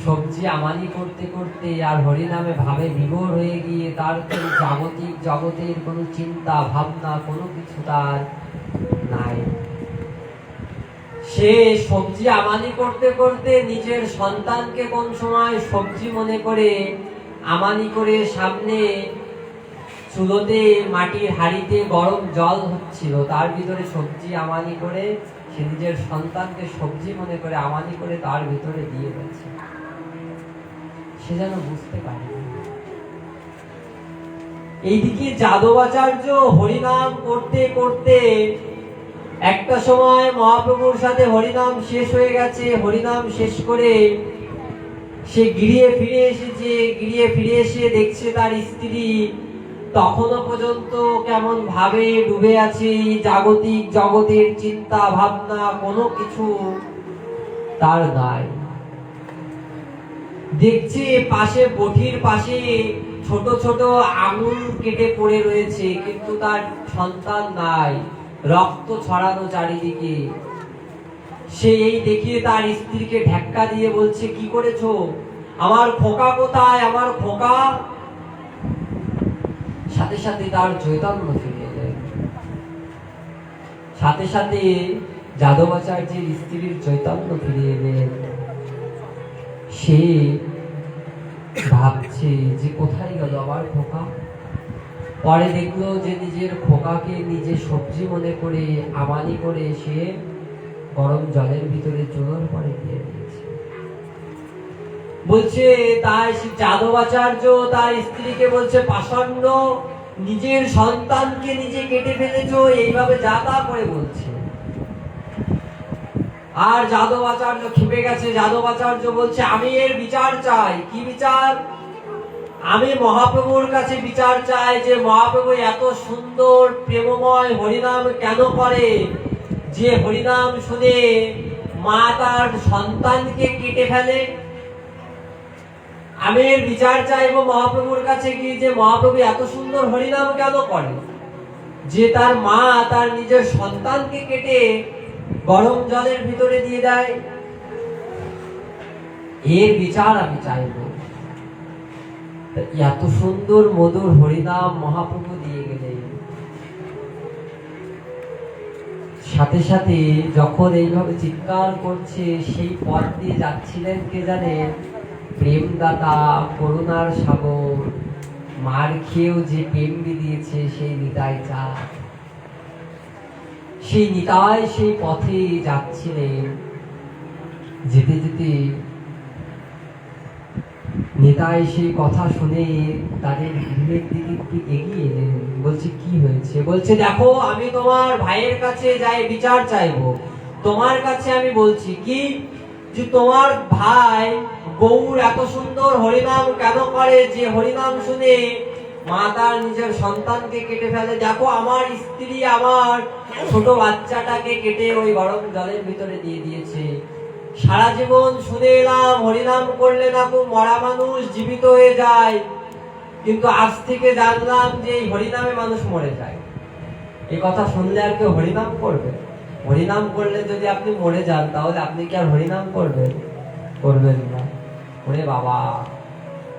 সবজি আমানি করতে করতে আর হরিনামে ভাবে বিভোর হয়ে গিয়ে তার কোনো জাগতিক জগতের কোনো চিন্তা ভাবনা কোনো কিছু তার নাই। সে সবজি আমানি করতে করতে নিজের সন্তানকে কোন সময় সবজি মনে করে আমানি করে সামনে চুলোতে মাটির হাঁড়িতে গরম জল হচ্ছিল, তার ভিতরে সবজি আমানি করে সে নিজের সন্তানকে সবজি মনে করে আমানি করে তার ভিতরে দিয়ে গেছে। সে যেন বুঝতে পারে। এইদিকে যাদবাচার্য হরিনাম করতে করতে একটা সময় মহাপ্রভুর সাথে হরিনাম শেষ হয়ে গেছে। হরিনাম শেষ করে সে গিরিয়ে ফিরে এসেছে। গিরিয়ে ফিরে এসে দেখছে তার স্ত্রী তখনো পর্যন্ত কেমন ভাবে ডুবে আছে। জাগতিক জগতের চিন্তা ভাবনা কোনো কিছু তার নাই। দেখছে পাশে বটির পাশে ছোট ছোট আঙুল কেটে পড়ে রয়েছে, কিন্তু তার সন্তান নাই, রক্ত ছড়ানো চারিদিকে। সে এই দেখিয়ে তার স্ত্রীকে ধাক্কা দিয়ে বলছে, কি করেছো? আমার খোকা কোথায়? আমার খোকা? সাথে সাথে তার চৈতন্য ফিরে এলেন। সাথে সাথে যাদবাচার্যের স্ত্রীর চৈতন্য ফিরে এলেন। সে ভাবছে যে কোথায় গেল আমার খোকা। পরে দেখলো যে নিজের খোকাকে নিজে সবজি মনে করে আমানি করে সে গরম জলের ভিতরে চুলোর পরে দিয়ে দিয়েছে। বলছে তাই যাদবাচার্য তার স্ত্রীকে বলছে, পাষণ্ড, নিজের সন্তানকে নিজে কেটে ফেলেছো, এইভাবে যা তা করে বলছে। আর যাদবাচার্য ক্ষেপে গেছে। যাদবাচার্য বলছে, আমি এর বিচার চাই। কি বিচার? আমি মহাপ্রভুর কাছে বিচার চাই যে মহাপ্রভু এত সুন্দর প্রেমময় হরিনাম কেন করে, যে হরিনাম শুনে মা তার সন্তানকে কেটে ফেলে। আমি এর বিচার চাইবো মহাপ্রভুর কাছে কি, যে মহাপ্রভু এত সুন্দর হরিনাম কেন করে, যে তার মা তার নিজের সন্তানকে কেটে গরম জলের ভিতরে দিয়ে দেয়। এর বিচার আমি চাইব। এত সুন্দর মধুর হরিনাম মহাপ্রভু দিয়ে গেলেন, সাথে সাথে যখন এইভাবে চিৎকার করছে, সেই পথ দিয়ে যাচ্ছিলেন কে জানেন? প্রেমদাতা, করুণার সাগর, মার খেয়েও যে প্রেম দিয়েছে সেই নিতাই চাঁদ। সেই নিতাই সেই পথে যাচ্ছিলেন। যেতে যেতে নিতাই সেই কথা শুনে তাদের গৃহের দিকে একটু এগিয়ে এলেন। বলছে কি হয়েছে? বলছে দেখো, আমি তোমার ভাইয়ের কাছে যাই বিচার চাইবো। তোমার কাছে আমি বলছি কি, যে তোমার ভাই গৌর এত সুন্দর হরিনাম কেন করে, যে হরিনাম শুনে মা তার নিজের সন্তানকে কেটে ফেলে। দেখো, আমার স্ত্রী আমার ছোট বাচ্চাটাকে কেটে ওই গরম জলের ভিতরে দিয়ে দিয়েছে। সারা জীবন শুনে এলাম হরিনাম করলে নাকি মরা মানুষ জীবিত হয়ে যায়, কিন্তু আজ থেকে জানলাম যে এই হরিনামে মানুষ মরে যায়। এই কথা শুনলে আর কেউ হরিনাম করবে? হরিনাম করলে যদি আপনি মরে যান, তাহলে আপনি কি আর হরিনাম করবেন? করবেন না। ওরে বাবা,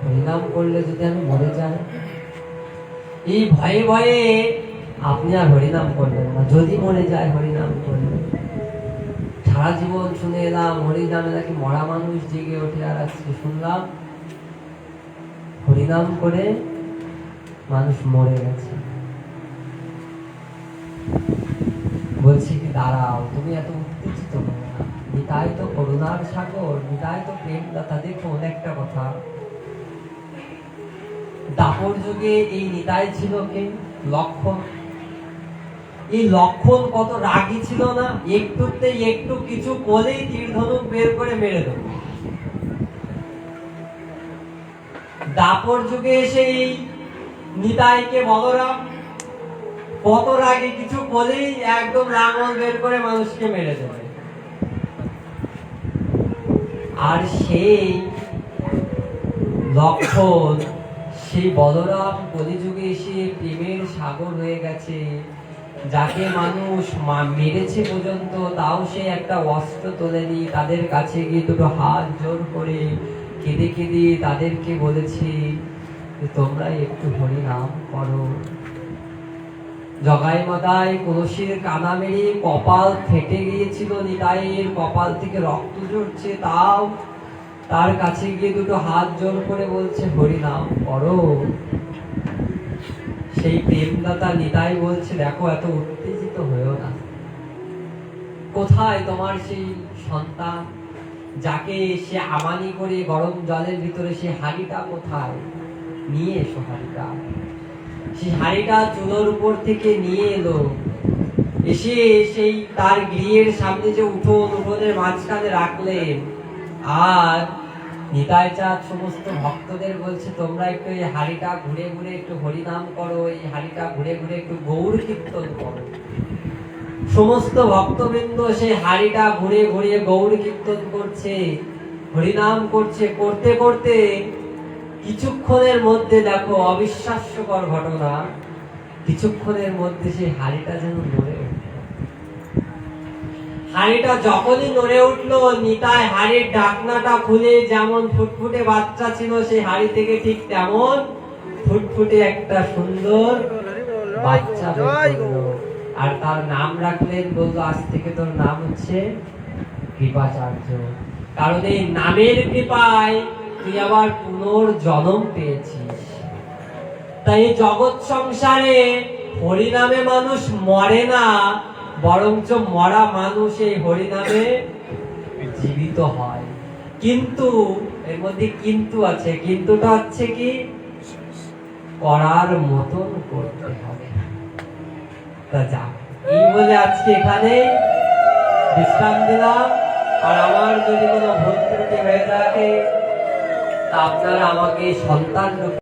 হরিনাম করলে যদি আমি মরে যাই, এই ভয়ে ভয়ে আপনি আর হরিনাম করবেন না। যদি মরে যায় হরিনাম করবেন। সারা জীবন শুনে এলাম হরিনামে নাকি মরা মানুষ জেগে ওঠে, আর আজকে শুনলাম হরিনাম করে মানুষ মরে গেছে। বলছি কি, দাঁড়াও, তুমি এত উত্তেজিত হও না। নিতাই তো করুণার সাগর, নিতাই তো প্রেমদাতা। দেখুন একটা কথা, দাপর যুগে এই নিতাই ছিল কে? লক্ষণ। এই লক্ষণ কত রাগী ছিল না? একটুতে একটু কিছু বলেই তীর ধনুক বের করে মেরে দেব। দাপর যুগে এসে এই নিতাইকে বলরাম কত রাগী, কিছু বলেই একদম লাঙল বের করে মানুষকে মেরে দেবে। আর সেই লক্ষণ, সেই বলরাম কলিযুগে এসে প্রেমের সাগর হয়ে গেছে। যাকে মানুষ মেরেছে পর্যন্ত, তাও সে একটা অস্ত্র তোলেনি। তাদের কাছে গিয়ে দুটো হাত জোর করে কেঁদে কেঁদে তাদেরকে বলেছে যে তোমরা একটু হরিনাম করো। জগাই মাতাই কলসির কানা মেরে কপাল ফেটে গিয়েছিল, নিতাইয়ের কপাল থেকে রক্ত ঝরছে, তাও তার কাছে গিয়ে দুটো হাত জোর করে বলছে হরিনাম করো। সেই প্রেমদাতা নিতাই বলছে, দেখো, এত উত্তেজিত হয়েও না। কোথায় তোমার সেই সন্তান, যাকে সে আমানি করে গরম জলের ভিতরে, সে হাড়িটা কোথায়? নিয়ে এসো হাড়িটা। সেই হাড়িটা চুলোর উপর থেকে নিয়ে এলো। এসে সেই তার গৃহের সামনে যে উঠোন, উঠোনের মাঝখানে রাখলেন। আর নিতাই চাঁদ সমস্ত ভক্তদের বলছে, তোমরা একটু এই হাড়িটা ঘুরে ঘুরে একটু হরিনাম করো, এই হাড়িটা ঘুরে ঘুরে একটু গৌর কীর্তন করো। সমস্ত ভক্তবৃন্দ সেই হাড়িটা ঘুরে ঘুরে গৌর কীর্তন করছে, হরিনাম করছে। করতে করতে কিছুক্ষণের মধ্যে, দেখো অবিশ্বাস্যকর ঘটনা, কিছুক্ষণের মধ্যে সেই হাড়িটা যেন নড়ে উঠল। হাড়িটা যখনই নড়ে উঠলো, নিতাই হাড়ির ঢাকনাটা খুলে যেমন ফুটফুটে বাচ্চা ছিল সেই হাড়ি থেকে ঠিক তেমন ফুটফুটে একটা সুন্দর বাচ্চা বের করলো। আর তার নাম রাখলেন, বললো আজ থেকে তোর নাম হচ্ছে কৃপাচার্য, কারণ এই নামের কৃপায় তুই আবার পুনর্জন্ম পেয়েছিস। তাই জগৎ সংসারে হরিনামে মানুষ মরে না, বরঞ্চ মরা মানুষ এই হরিনামে জীবিত হয়। কিন্তু এর মধ্যে কিন্তু আছে। কিন্তুটা হচ্ছে কি, করার মতন করতে হবে। তা যাক, এই বলে আজকে এখানে বিশ্রাম দিলাম। আর আমার যদি কোনো ভুল ত্রুটি হয়ে থাকে, তা আপনারা আমাকে সন্তান